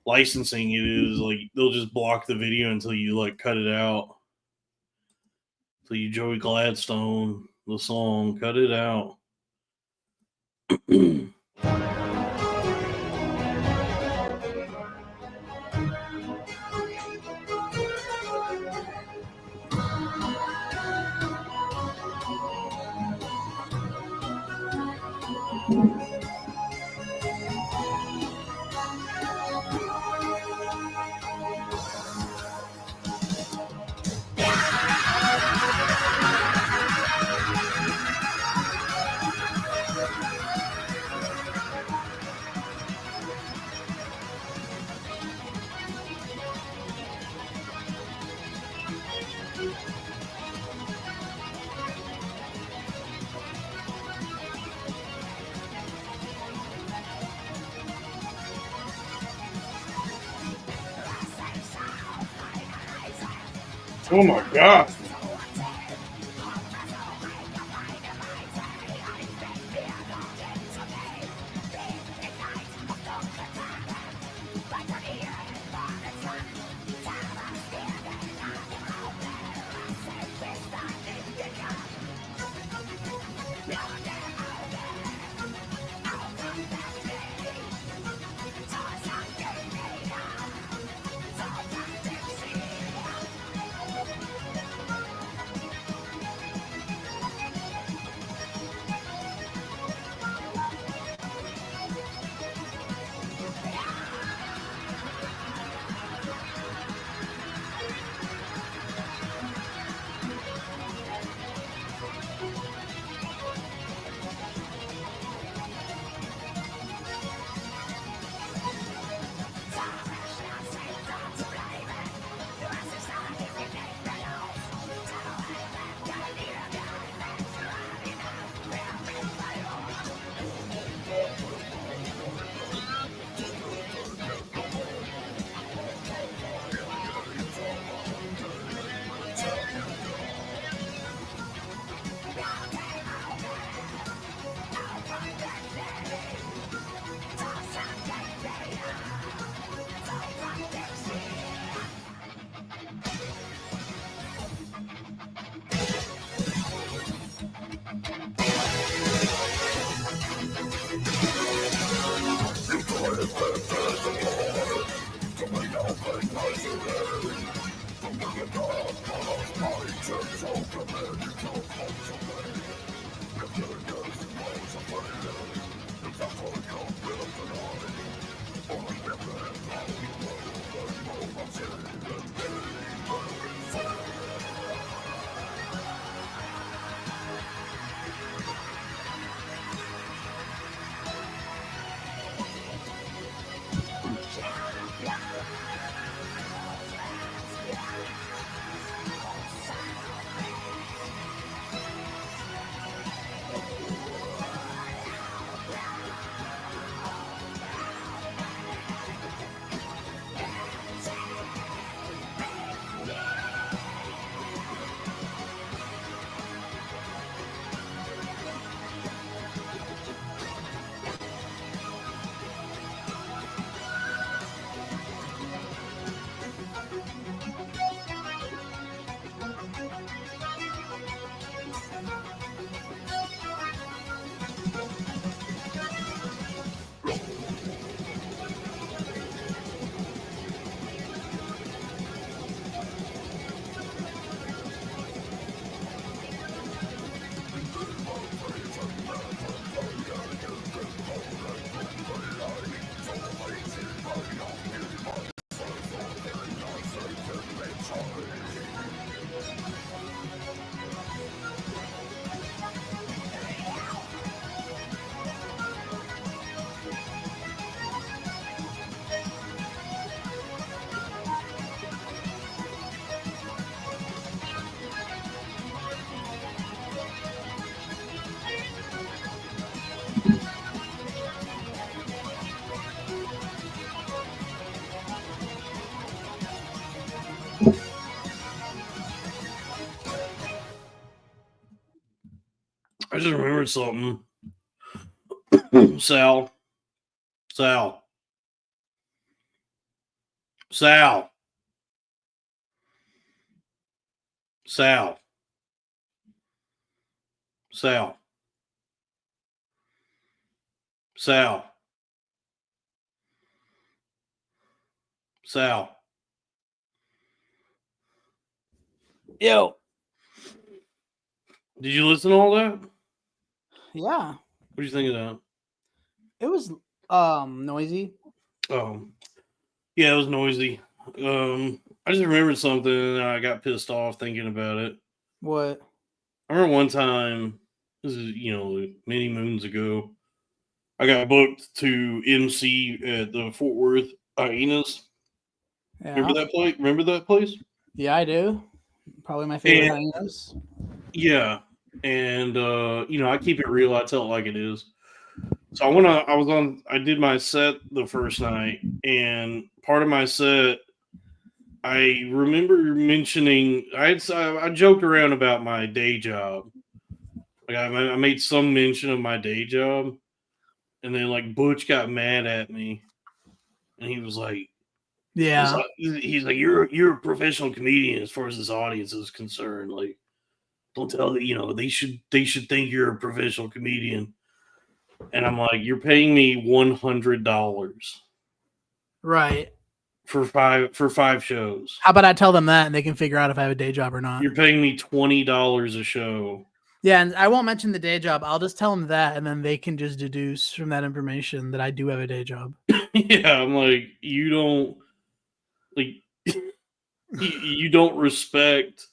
[SPEAKER 2] licensing it is, like they'll just block the video until you like cut it out. So you Joey Gladstone the song, cut it out. Oh my God. I just remembered something. Sal. Sal. Sal. Sal. Sal. Sal. Sal.
[SPEAKER 1] Yo.
[SPEAKER 2] Did you listen to all that?
[SPEAKER 1] Yeah.
[SPEAKER 2] What do you think of that?
[SPEAKER 1] It was noisy.
[SPEAKER 2] Yeah, it was noisy. I just remembered something and I got pissed off thinking about it.
[SPEAKER 1] What?
[SPEAKER 2] I remember one time, this is, many moons ago, I got booked to MC at the Fort Worth Hyenas.
[SPEAKER 1] Yeah.
[SPEAKER 2] Remember that place?
[SPEAKER 1] Yeah, I do. Probably my favorite hyenas.
[SPEAKER 2] Yeah. And I keep it real, I tell it like it is. So I did my set the first night, and part of my set, I remember mentioning, I joked around about my day job. Like I made some mention of my day job, and then like Butch got mad at me, and he was like,
[SPEAKER 1] Yeah.
[SPEAKER 2] he's like, you're a professional comedian as far as this audience is concerned. Like, don't tell they should think you're a professional comedian. And I'm like, you're paying me $100
[SPEAKER 1] Right.
[SPEAKER 2] for five shows.
[SPEAKER 1] How about I tell them that and they can figure out if I have a day job or not?
[SPEAKER 2] You're paying me $20 a show.
[SPEAKER 1] Yeah, and I won't mention the day job. I'll just tell them that, and then they can just deduce from that information that I do have a day job.
[SPEAKER 2] Yeah, I'm like, you don't you don't respect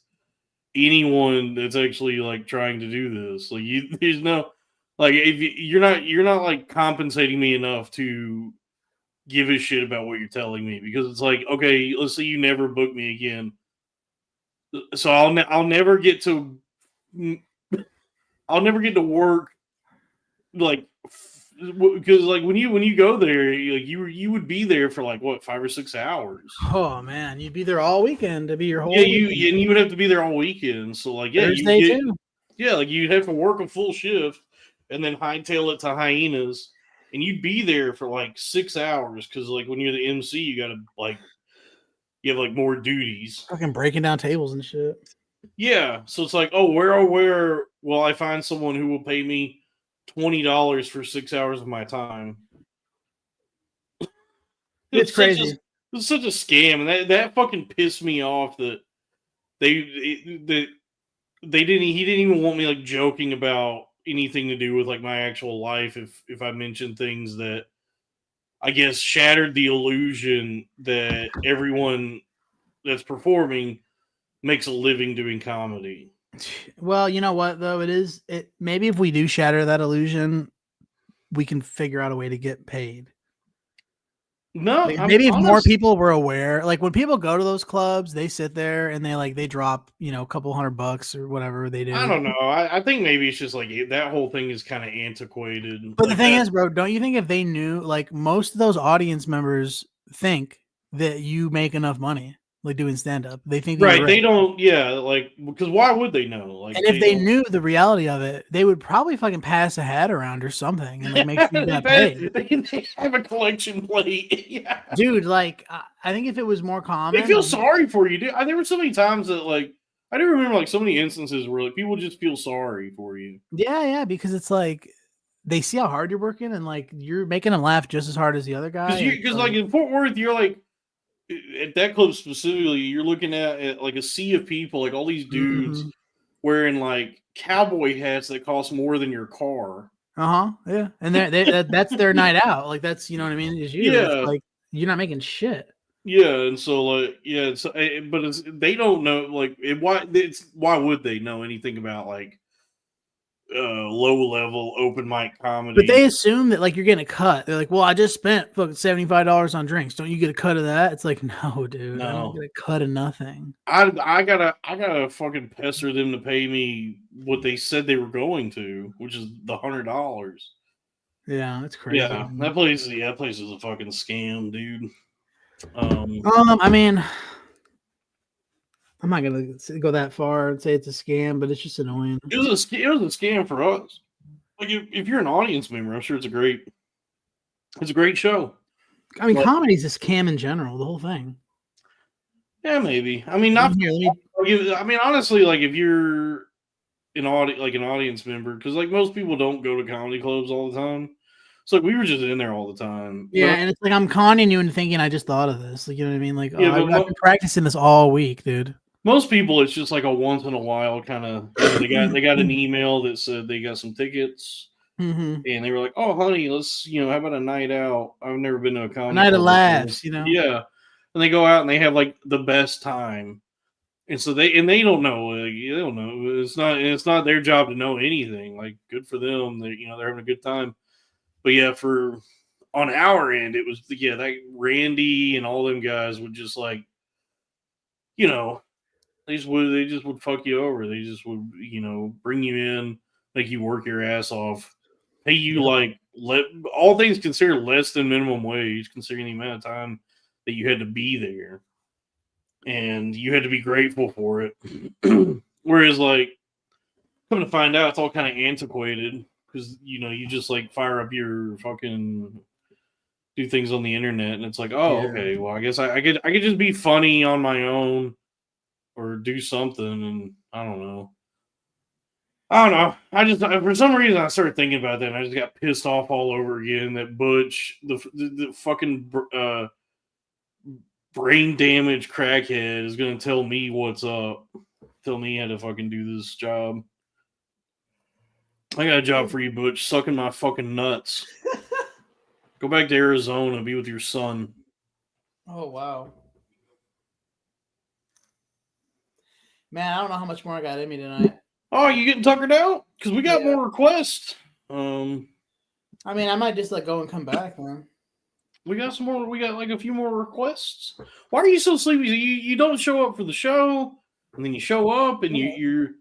[SPEAKER 2] anyone that's actually like trying to do this. Like there's no like if you're not like compensating me enough to give a shit about what you're telling me, because it's like, okay, let's say you never book me again, so I'll never get to work, like, because like when you go there, you would be there for like what, 5 or 6 hours.
[SPEAKER 1] Oh man, you'd be there all weekend to be your whole
[SPEAKER 2] Yeah,
[SPEAKER 1] weekend.
[SPEAKER 2] and you would have to be there all weekend. So like, yeah,
[SPEAKER 1] Thursday too.
[SPEAKER 2] Yeah, like you'd have to work a full shift and then hightail it to Hyenas, and you'd be there for like 6 hours, because like when you're the MC, you gotta like, you have like more duties.
[SPEAKER 1] Fucking breaking down tables and shit.
[SPEAKER 2] Yeah, so it's like, oh, where will I find someone who will pay me $20 for 6 hours of my time?
[SPEAKER 1] It's crazy.
[SPEAKER 2] It's such a scam, and that fucking pissed me off that he didn't even want me like joking about anything to do with like my actual life if I mentioned things that I guess shattered the illusion that everyone that's performing makes a living doing comedy.
[SPEAKER 1] Well, you know what though, it maybe if we do shatter that illusion, we can figure out a way to get paid.
[SPEAKER 2] No,
[SPEAKER 1] Like, maybe if more people were aware, like when people go to those clubs, they sit there and they drop, a couple $100 or whatever they do.
[SPEAKER 2] I don't know. I think maybe it's just like that whole thing is kind of antiquated.
[SPEAKER 1] But
[SPEAKER 2] like
[SPEAKER 1] the thing is, bro, don't you think if they knew, like most of those audience members think that you make enough money, like doing stand up, they think
[SPEAKER 2] right. They don't. Yeah, like, because why would they know? Like,
[SPEAKER 1] and if they knew the reality of it, they would probably fucking pass a hat around or something and like make sure you got paid.
[SPEAKER 2] They have a collection plate. Yeah,
[SPEAKER 1] dude. Like, I think if it was more common,
[SPEAKER 2] they feel sorry for you, dude. There were so many times that like I do remember like so many instances where like people just feel sorry for you.
[SPEAKER 1] Yeah, because it's like they see how hard you're working and like you're making them laugh just as hard as the other guy.
[SPEAKER 2] Because like in Fort Worth, you're like, at that club specifically, you're looking at like a sea of people, like all these dudes wearing like cowboy hats that cost more than your car.
[SPEAKER 1] Yeah, and that's their night out. Like that's, you know what I mean? It's like you're not making shit.
[SPEAKER 2] Yeah, and so like but they don't know like why would they know anything about like low level open mic comedy?
[SPEAKER 1] But they assume that like you're getting a cut. They're like, well, I just spent fucking $75 on drinks. Don't you get a cut of that? It's like, no, dude, I don't get a cut of nothing.
[SPEAKER 2] I gotta fucking pester them to pay me what they said they were going to, which is the $100.
[SPEAKER 1] Yeah, that's crazy.
[SPEAKER 2] Yeah, that place is a fucking scam, dude.
[SPEAKER 1] I mean, I'm not gonna go that far and say it's a scam, but it's just annoying.
[SPEAKER 2] It was a scam for us. Like if you're an audience member, I'm sure it's a great show.
[SPEAKER 1] I mean,
[SPEAKER 2] Well-
[SPEAKER 1] comedy's a scam in general. The whole thing.
[SPEAKER 2] Yeah, maybe. I mean, not.
[SPEAKER 1] Here,
[SPEAKER 2] I mean, honestly, like if you're an audience member, because like most people don't go to comedy clubs all the time. So like, we were just in there all the time.
[SPEAKER 1] yeah, and it's like I'm conning you into thinking I just thought of this. Like, you know what I mean? Like,
[SPEAKER 2] Yeah,
[SPEAKER 1] I've been practicing this all week, dude.
[SPEAKER 2] Most people, it's just like a once in a while kind of. They got an email that said they got some tickets,
[SPEAKER 1] Mm-hmm.
[SPEAKER 2] and they were like, "Oh, honey, let's how about a night out? I've never been to a comedy
[SPEAKER 1] Night of
[SPEAKER 2] club
[SPEAKER 1] laughs,
[SPEAKER 2] before."
[SPEAKER 1] you know?
[SPEAKER 2] Yeah, and they go out and they have like the best time, and so they don't know. Like, they don't know. It's not their job to know anything. Like, good for them. They they're having a good time. But yeah, on our end, it was that Randy and all them guys would just like, they just would fuck you over. They just would bring you in, make you work your ass off, pay you like all things considered less than minimum wage, considering the amount of time that you had to be there, and you had to be grateful for it. Whereas like, come to find out, it's all kind of antiquated. Because you just like fire up your fucking do things on the internet, and it's like, oh,
[SPEAKER 1] Yeah.
[SPEAKER 2] okay, well, I guess I could just be funny on my own, or do something, and I don't know. I just for some reason I started thinking about that, and I just got pissed off all over again. That Butch, the fucking brain damaged crackhead, is gonna tell me what's up, tell me how to fucking do this job. I got a job for you, Butch. Sucking my fucking nuts. Go back to Arizona. Be with your son.
[SPEAKER 1] Oh, wow. Man, I don't know how much more I got in me tonight.
[SPEAKER 2] Oh, you getting tuckered out? Because we got
[SPEAKER 1] Yeah.
[SPEAKER 2] more requests.
[SPEAKER 1] I mean, I might just like go and come back, man.
[SPEAKER 2] We got some more. We got like a few more requests. Why are you so sleepy? You don't show up for the show, and then you show up, and you're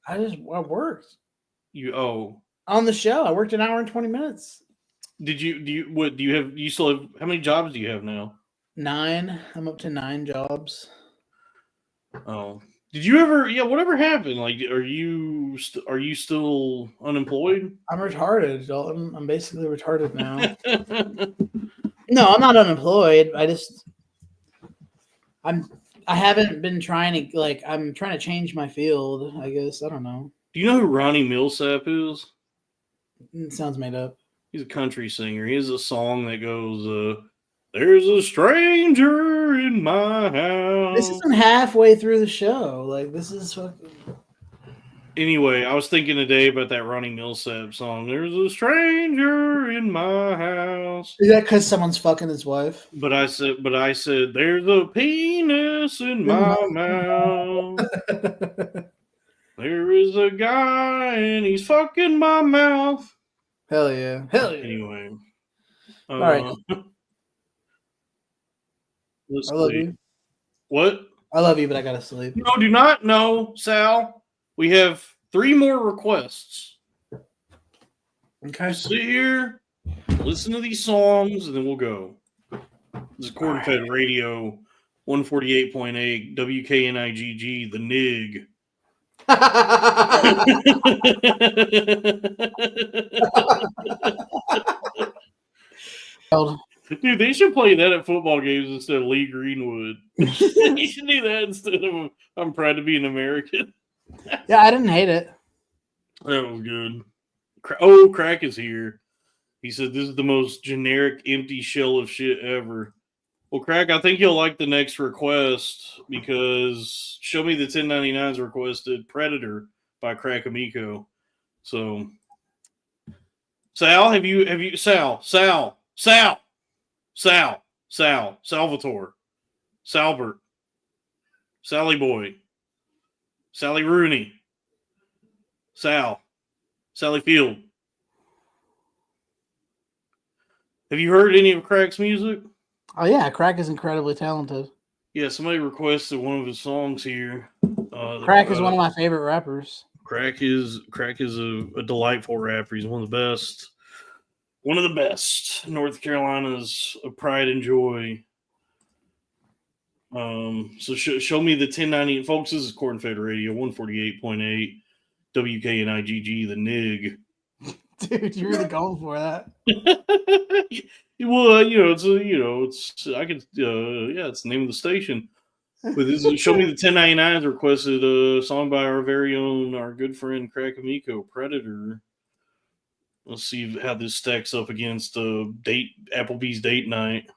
[SPEAKER 1] I worked
[SPEAKER 2] oh.
[SPEAKER 1] on the show. I worked an hour and 20 minutes.
[SPEAKER 2] Do you still have, how many jobs do you have now?
[SPEAKER 1] 9. I'm up to 9 jobs.
[SPEAKER 2] Oh, did you ever? Yeah, whatever happened? Like, are you still unemployed?
[SPEAKER 1] I'm retarded, Dalton. I'm basically retarded now. No, I'm not unemployed. I haven't been trying to I'm trying to change my field, I guess. I don't know.
[SPEAKER 2] Do you know who Ronnie Millsap is?
[SPEAKER 1] It sounds made up.
[SPEAKER 2] He's a country singer. He has a song that goes, "There's a stranger in my house."
[SPEAKER 1] This isn't halfway through the show. Like, this is fucking...
[SPEAKER 2] Anyway, I was thinking today about that Ronnie Millsap song. There's a stranger in my house.
[SPEAKER 1] Is that because someone's fucking his wife?
[SPEAKER 2] But I said, there's a penis in my mouth. There is a guy and he's fucking my mouth.
[SPEAKER 1] Hell yeah. Hell yeah.
[SPEAKER 2] Anyway.
[SPEAKER 1] All right.
[SPEAKER 2] Let's
[SPEAKER 1] I love
[SPEAKER 2] see.
[SPEAKER 1] you.
[SPEAKER 2] What?
[SPEAKER 1] I love you, but I gotta sleep.
[SPEAKER 2] No, do not. No, Sal. We have 3 more requests.
[SPEAKER 1] Okay.
[SPEAKER 2] Just sit here, listen to these songs, and then we'll go. This is Corn Fed Radio 148.8 WKNIGG, the NIG. Dude, they should play that at football games instead of Lee Greenwood. You should do that instead of "I'm proud to be an American."
[SPEAKER 1] Yeah, I didn't hate it.
[SPEAKER 2] That was good. Oh, Crack is here. He said this is the most generic, empty shell of shit ever. Well, Crack, I think you'll like the next request because Show Me the 1099's requested Predator by Crack Amico. So, Sal, Salvatore, Salbert, Sally Boy, Sally Rooney, Sally Field. Have you heard any of Crack's music?
[SPEAKER 1] Oh yeah, Crack is incredibly talented.
[SPEAKER 2] Yeah, somebody requested one of his songs here.
[SPEAKER 1] Crack is one of my favorite rappers.
[SPEAKER 2] Crack is a delightful rapper. He's one of the best. One of the best. North Carolina's a pride and joy. So show me the 1090, folks. This is Corn Fed Radio 148.8 WKNIGG, the NIG.
[SPEAKER 1] Dude, you're really going for that.
[SPEAKER 2] Well, it's I could, it's the name of the station. But this is Show Me the 1099s requested a song by our very own, our good friend Crack Amico, Predator. Let's see how this stacks up against Applebee's date night.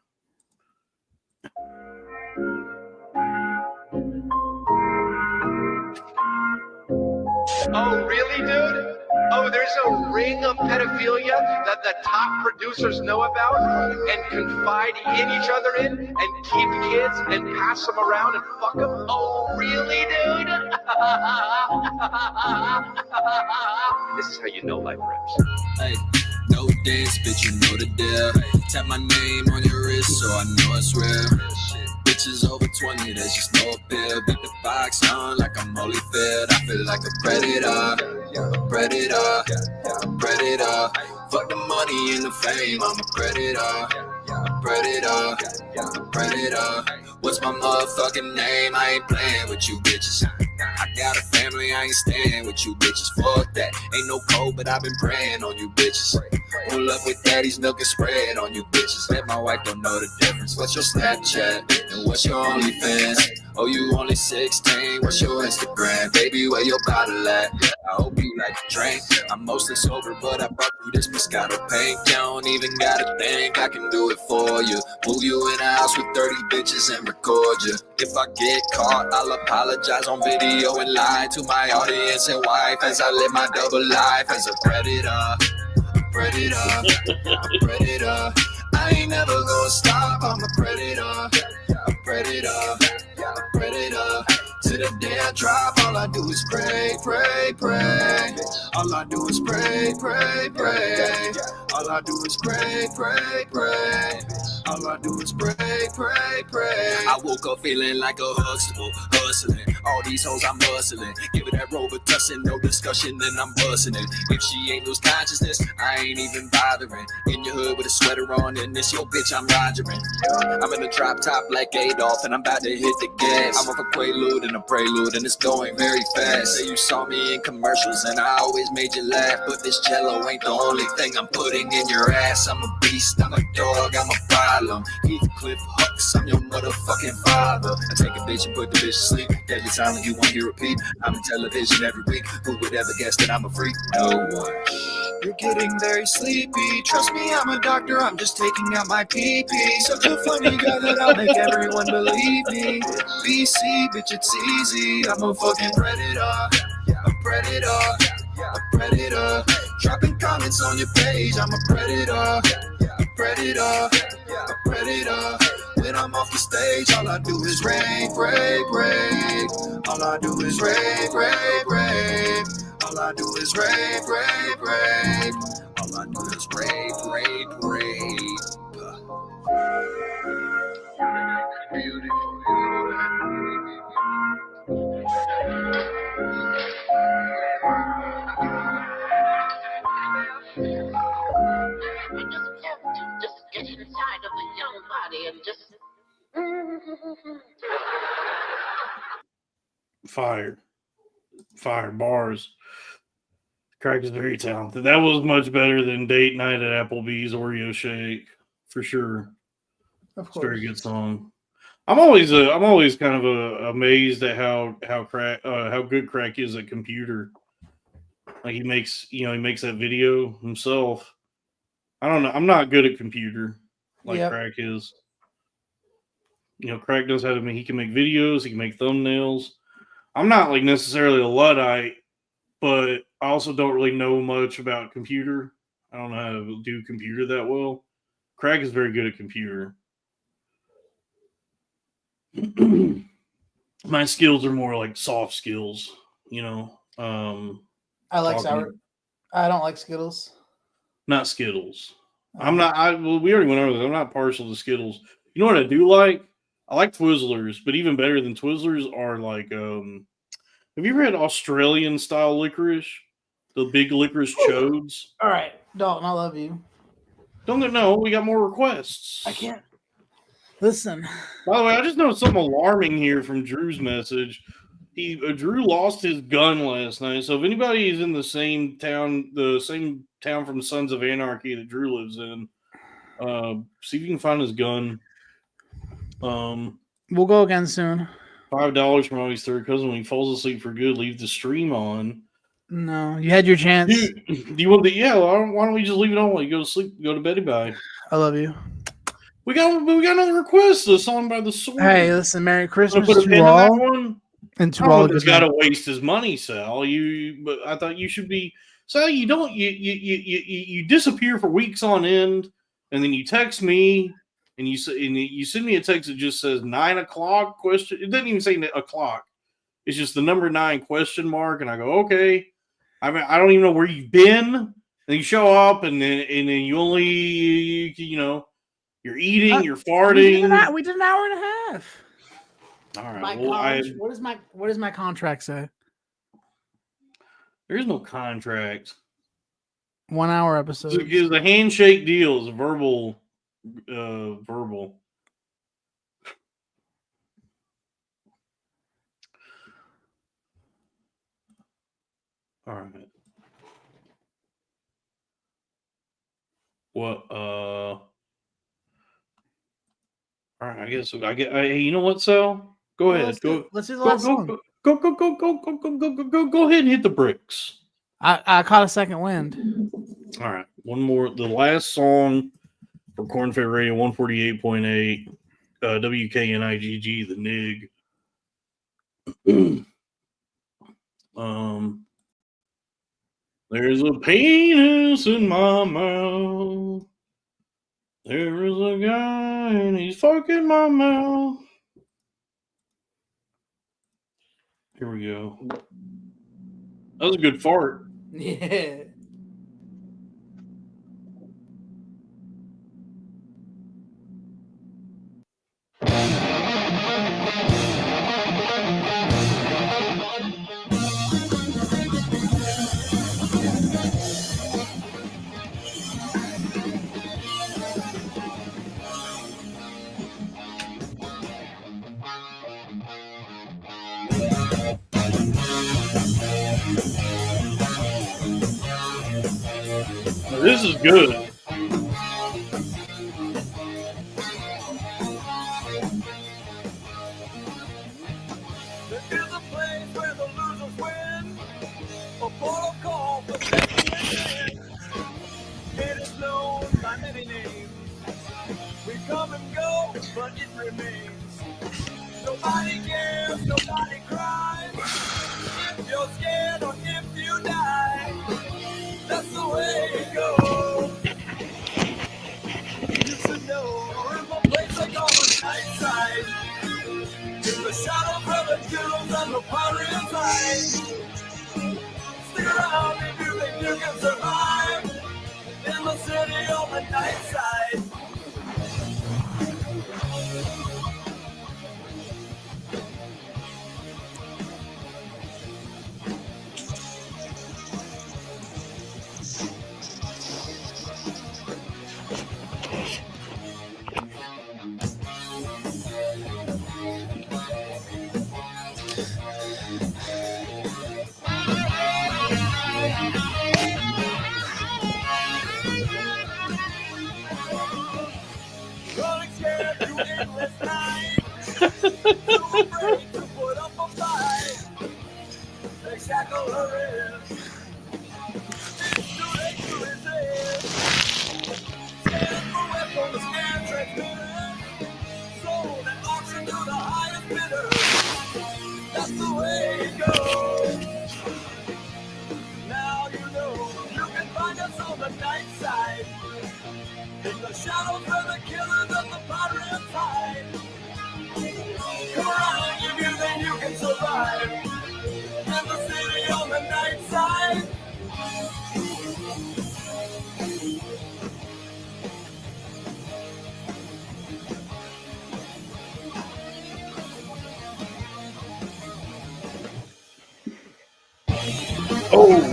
[SPEAKER 4] Oh, really, dude? Oh, there's a ring of pedophilia that the top producers know about and confide in each other in and keep kids and pass them around and fuck them? Oh, really, dude? This is how you know life rips.
[SPEAKER 5] Hey, no dance, bitch, you know the deal. Tap my name on your wrist so I know it's real. Bitches over 20, there's just no appeal. Beat the box on like I'm Holyfield. I feel like a predator, a predator, a predator. Fuck the money and the fame, I'm a predator, a predator, a predator. What's my motherfucking name? I ain't playing with you bitches. I got a family, I ain't staying with you bitches. Fuck that, ain't no code, but I've been praying on you bitches. Pull up with daddy's milk and spread on you bitches. Bet my wife don't know the difference. What's your Snapchat and what's your OnlyFans? Oh, you only 16, what's your Instagram? Baby, where your bottle at? I hope you like to drink. I'm mostly sober, but I brought you this Moscato paint. You don't even gotta think, I can do it for you. Move you in a house with 30 bitches and record you. If I get caught, I'll apologize on video and lie to my audience and wife as I live my double life as a predator. Predator, predator. I ain't never gonna stop. I'm a predator, a predator, a predator. To the day I drop, all I do is pray, pray, pray. All I do is pray, pray, pray. All I do is pray, pray, pray. All I do is pray, pray, pray. I woke up feeling like a hustler, hustling. All these hoes I'm hustling. Give it that Robitussin, no discussion, then I'm busting it. If she ain't lose consciousness, I ain't even bothering. In your hood with a sweater on, and this your bitch I'm rogering. I'm in a drop top like Adolf, and I'm about to hit the gas. I'm off a Quaalude and a prelude, and it's going very fast. Say you saw me in commercials, and I always made you laugh. But this Jello ain't the only thing I'm putting in your ass. I'm a beast, I'm a dog, I'm a problem. Heathcliff Hooks, I'm your motherfucking father. I take a bitch and put the bitch to sleep. Every time you won't hear repeat. I'm in television every week. Who would ever guess that I'm a freak? No one. You're getting very sleepy. Trust me, I'm a doctor. I'm just taking out my pee-pee. Such a funny guy that I'll make everyone believe me. BC, bitch, it's easy. I'm a fucking predator. A predator. A predator. Dropping comments on your page. I'm a predator. A predator. A predator. When I'm off the stage, all I do is rave, rave, rave. All I do is rave, rave, rave. All I do is rave, rave, rave. All I do is rave, rave, rave.
[SPEAKER 6] Just get inside of the young body and just
[SPEAKER 2] Fire bars. Crack is very talented. That was much better than Date Night at Applebee's Oreo Shake for sure.
[SPEAKER 1] Of
[SPEAKER 2] It's a
[SPEAKER 1] course.
[SPEAKER 2] very good song. I'm always kind of amazed at how good Crack is at computer. Like he makes that video himself. I don't know. I'm not good at computer like
[SPEAKER 1] Yep.
[SPEAKER 2] Crack is. Crack knows how to make. He can make videos. He can make thumbnails. I'm not like necessarily a Luddite, but I also don't really know much about computer. I don't know how to do computer that well. Crack is very good at computer. My skills are more like soft skills,
[SPEAKER 1] I like
[SPEAKER 2] talking-
[SPEAKER 1] sour. I don't like Skittles.
[SPEAKER 2] not Skittles. I'm not. We already went over this. I'm not partial to Skittles. You know what I do like? I like Twizzlers, but even better than Twizzlers are like. Have you ever had Australian style licorice? The big licorice chodes.
[SPEAKER 1] All right, Dalton, I love you.
[SPEAKER 2] Don't get no. We got more requests.
[SPEAKER 1] I can't. Listen,
[SPEAKER 2] By the way, I just noticed something alarming here from Drew's message. Drew lost his gun last night. So if anybody is in the same town from Sons of Anarchy that Drew lives in, see if you can find his gun.
[SPEAKER 1] we'll go again soon.
[SPEAKER 2] $5 from always third cousin. When he falls asleep for good, leave the stream on.
[SPEAKER 1] No, you had your chance.
[SPEAKER 2] Dude, do you want the? Yeah, why don't we just leave it on while you go to sleep, go to bed by?
[SPEAKER 1] I love you.
[SPEAKER 2] We got another request. A song by the Sword.
[SPEAKER 1] Hey, listen, Merry Christmas
[SPEAKER 2] Put a
[SPEAKER 1] to
[SPEAKER 2] pin in that
[SPEAKER 1] all.
[SPEAKER 2] one.
[SPEAKER 1] And to
[SPEAKER 2] I
[SPEAKER 1] all
[SPEAKER 2] don't
[SPEAKER 1] of
[SPEAKER 2] got to waste his money, Sal. But I thought you should be. Sal, you don't. You disappear for weeks on end, and then you text me, and you send me a text that just says 9 o'clock question. It doesn't even say o'clock. It's just the number 9 question mark, and I go okay. I mean, I don't even know where you've been. And you show up, and then you only you're eating, you're farting.
[SPEAKER 1] We did an hour and a half.
[SPEAKER 2] All right.
[SPEAKER 1] What does my contract say?
[SPEAKER 2] There is no contract.
[SPEAKER 1] 1 hour episode.
[SPEAKER 2] It's a handshake deal. It's a verbal. All right. What? All right. I guess Hey, you know what, Sal? Go ahead.
[SPEAKER 1] Let's do the last song.
[SPEAKER 2] Go ahead and hit the bricks.
[SPEAKER 1] I caught a second wind.
[SPEAKER 2] All right. One more. The last song for Corn Fed Radio 148.8 WKNIGG, the NIG. There's a penis in my mouth. There is a guy and he's fucking my mouth. Here we go. That was a good fart.
[SPEAKER 1] Yeah.
[SPEAKER 2] This is good.
[SPEAKER 7] There is a place where the losers win, a protocol for taking win. It is known by many names. We come and go, but it remains. Nobody cares, nobody cries. If you're scared or if you die, that's the way it goes. You should know, there's a place I call the night side. In the shadow of the kills and the pirate's eyes. Stick around if you think you can survive. In the city on the night side. Running scared through endless night. Too afraid to put up a fight. They shackle her in. It's too late to resist. Stand for weapons and transmitters. Sold at auction to the highest bidder. That's the way it goes. Now you know you can find us on the night side. In the shadows where the killers of the pirates hide. Come around if you think you can survive. In the city on the night side.
[SPEAKER 2] Oh.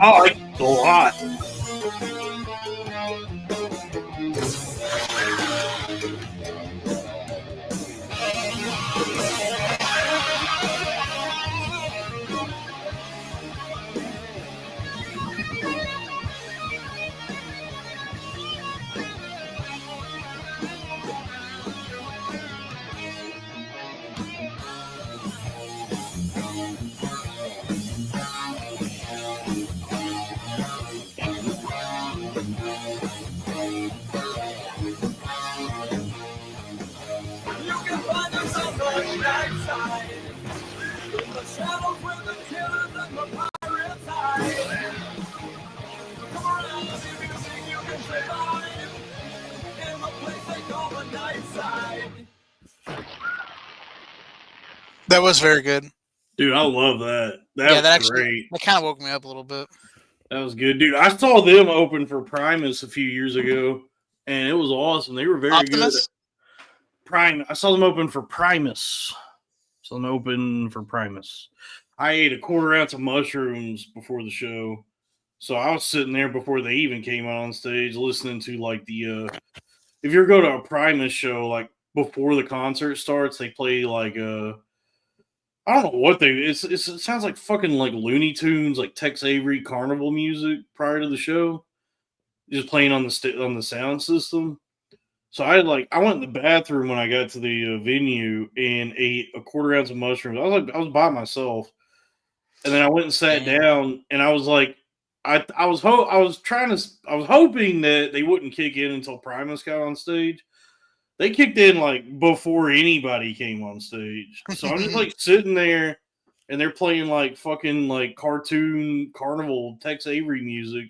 [SPEAKER 2] I like it a lot.
[SPEAKER 7] You can find yourself on the outside. In the shadows where the killers and the pirates hide. Come around if you think you can survive. In the place they call the night side.
[SPEAKER 8] That was very good.
[SPEAKER 2] Dude, I love that. That
[SPEAKER 8] Yeah,
[SPEAKER 2] was
[SPEAKER 8] that actually
[SPEAKER 2] great.
[SPEAKER 8] that kind of woke me up a little bit.
[SPEAKER 2] That was good, dude. I saw them open for Primus a few years ago, and it was awesome. They were very
[SPEAKER 8] Optimus?
[SPEAKER 2] good. I saw them open for Primus. Saw them open for Primus. I ate a quarter ounce of mushrooms before the show, so I was sitting there before they even came out on stage, listening to like the. If you ever go to a Primus show, like before the concert starts, they play like I don't know what it sounds like fucking like Looney Tunes, like Tex Avery carnival music prior to the show, just playing on the sound system. So I went in the bathroom when I got to the venue and ate a quarter ounce of mushrooms. I was by myself, and then I went and sat down, and I was like, I was hoping that they wouldn't kick in until Primus got on stage. They kicked in like before anybody came on stage. So I'm just like sitting there and they're playing like fucking like cartoon carnival Tex Avery music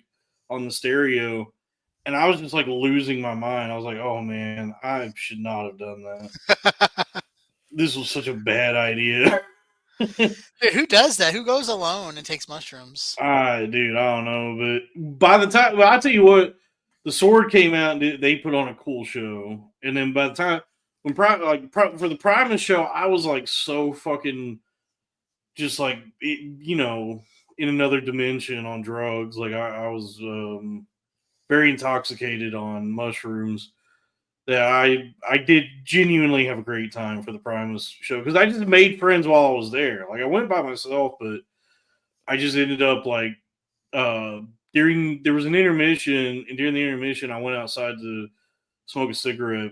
[SPEAKER 2] on the stereo. And I was just like losing my mind. I was like, oh man, I should not have done that. This was such a bad idea.
[SPEAKER 8] Dude, who does that? Who goes alone and takes mushrooms?
[SPEAKER 2] Dude, I don't know. But by the time, I'll tell you what, the Sword came out and they put on a cool show. And then by the time for the Primus show, I was like so fucking just like in another dimension on drugs. Like I was very intoxicated on mushrooms. That I did genuinely have a great time for the Primus show because I just made friends while I was there. Like I went by myself, but I just ended up like there was an intermission, and during the intermission, I went outside to smoke a cigarette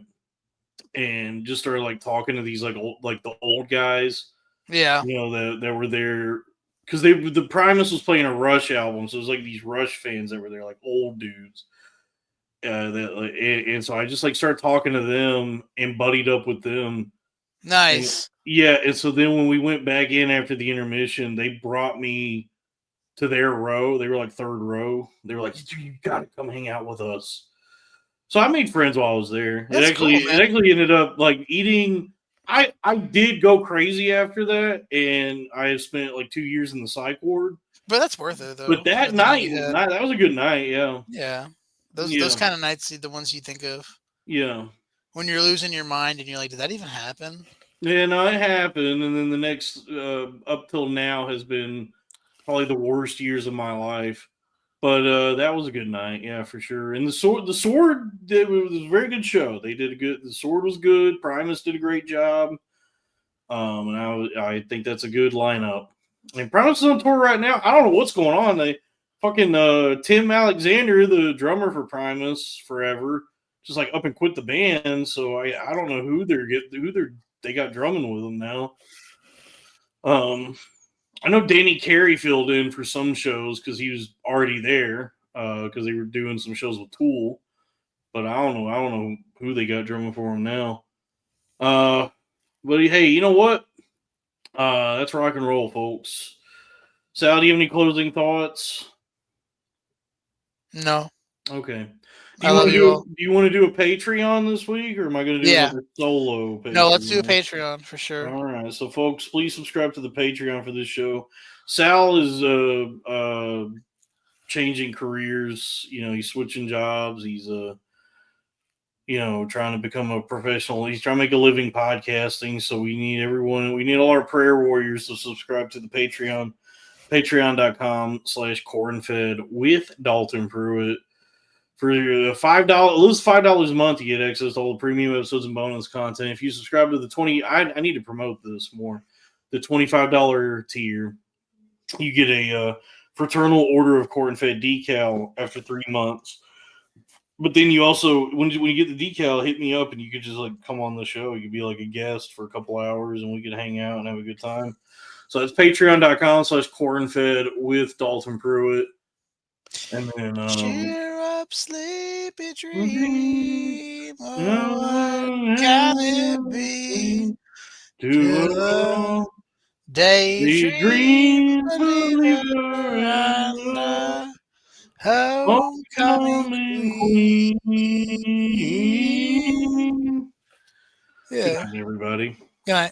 [SPEAKER 2] and just started like talking to these like the old guys,
[SPEAKER 8] Yeah.
[SPEAKER 2] that were there because the Primus was playing a Rush album, so it was like these Rush fans that were there, like old dudes. And so I just like started talking to them and buddied up with them.
[SPEAKER 8] Nice.
[SPEAKER 2] And so then when we went back in after the intermission, they brought me to their row. They were like third row. They were like, "You gotta come hang out with us." So I made friends while I was there.
[SPEAKER 8] That's
[SPEAKER 2] It actually ended up like eating. I did go crazy after that, and I spent like 2 years in the psych ward.
[SPEAKER 8] But that's worth it though.
[SPEAKER 2] But that night that was a good night. Yeah.
[SPEAKER 8] Yeah. Those kind of nights are the ones you think of.
[SPEAKER 2] Yeah.
[SPEAKER 8] When you're losing your mind and you're like, did that even happen?
[SPEAKER 2] Yeah, no, it happened. And then the next, up till now, has been probably the worst years of my life. But that was a good night, yeah, for sure. And the Sword was a very good show. They did the Sword was good. Primus did a great job. And I think that's a good lineup. And Primus is on tour right now. I don't know what's going on. They fucking Tim Alexander, the drummer for Primus forever, just like up and quit the band. So I don't know who they got drumming with them now. I know Danny Carey filled in for some shows because he was already there because they were doing some shows with Tool. But I don't know who they got drumming for him now. But hey, you know what? That's rock and roll, folks. Sal, do you have any closing thoughts?
[SPEAKER 8] No.
[SPEAKER 2] Okay.
[SPEAKER 8] I love you all.
[SPEAKER 2] Do you want to do a Patreon this week, or am I going to do a solo Patreon?
[SPEAKER 8] No, let's do a Patreon for sure.
[SPEAKER 2] All right. So, folks, please subscribe to the Patreon for this show. Sal is changing careers. He's switching jobs. He's trying to become a professional. He's trying to make a living podcasting. So we need everyone. We need all our prayer warriors to subscribe to the Patreon. Patreon.com/cornfed with Dalton Pruitt. For $5, lose $5 a month, you get access to all the premium episodes and bonus content. If you subscribe to the I need to promote this more. The $25 tier, you get a fraternal order of corn-fed decal after 3 months. But then you also, when you get the decal, hit me up and you could just like come on the show. You could be like a guest for a couple hours and we could hang out and have a good time. So it's patreon.com/cornfed with Dalton Pruitt. And then
[SPEAKER 8] cheer up, sleepy dream. Oh, what can it be?
[SPEAKER 2] to
[SPEAKER 8] Daydream,
[SPEAKER 2] believer
[SPEAKER 8] and
[SPEAKER 2] and
[SPEAKER 8] homecoming queen.
[SPEAKER 2] Good
[SPEAKER 8] Yeah.
[SPEAKER 2] night, everybody.
[SPEAKER 8] Good night.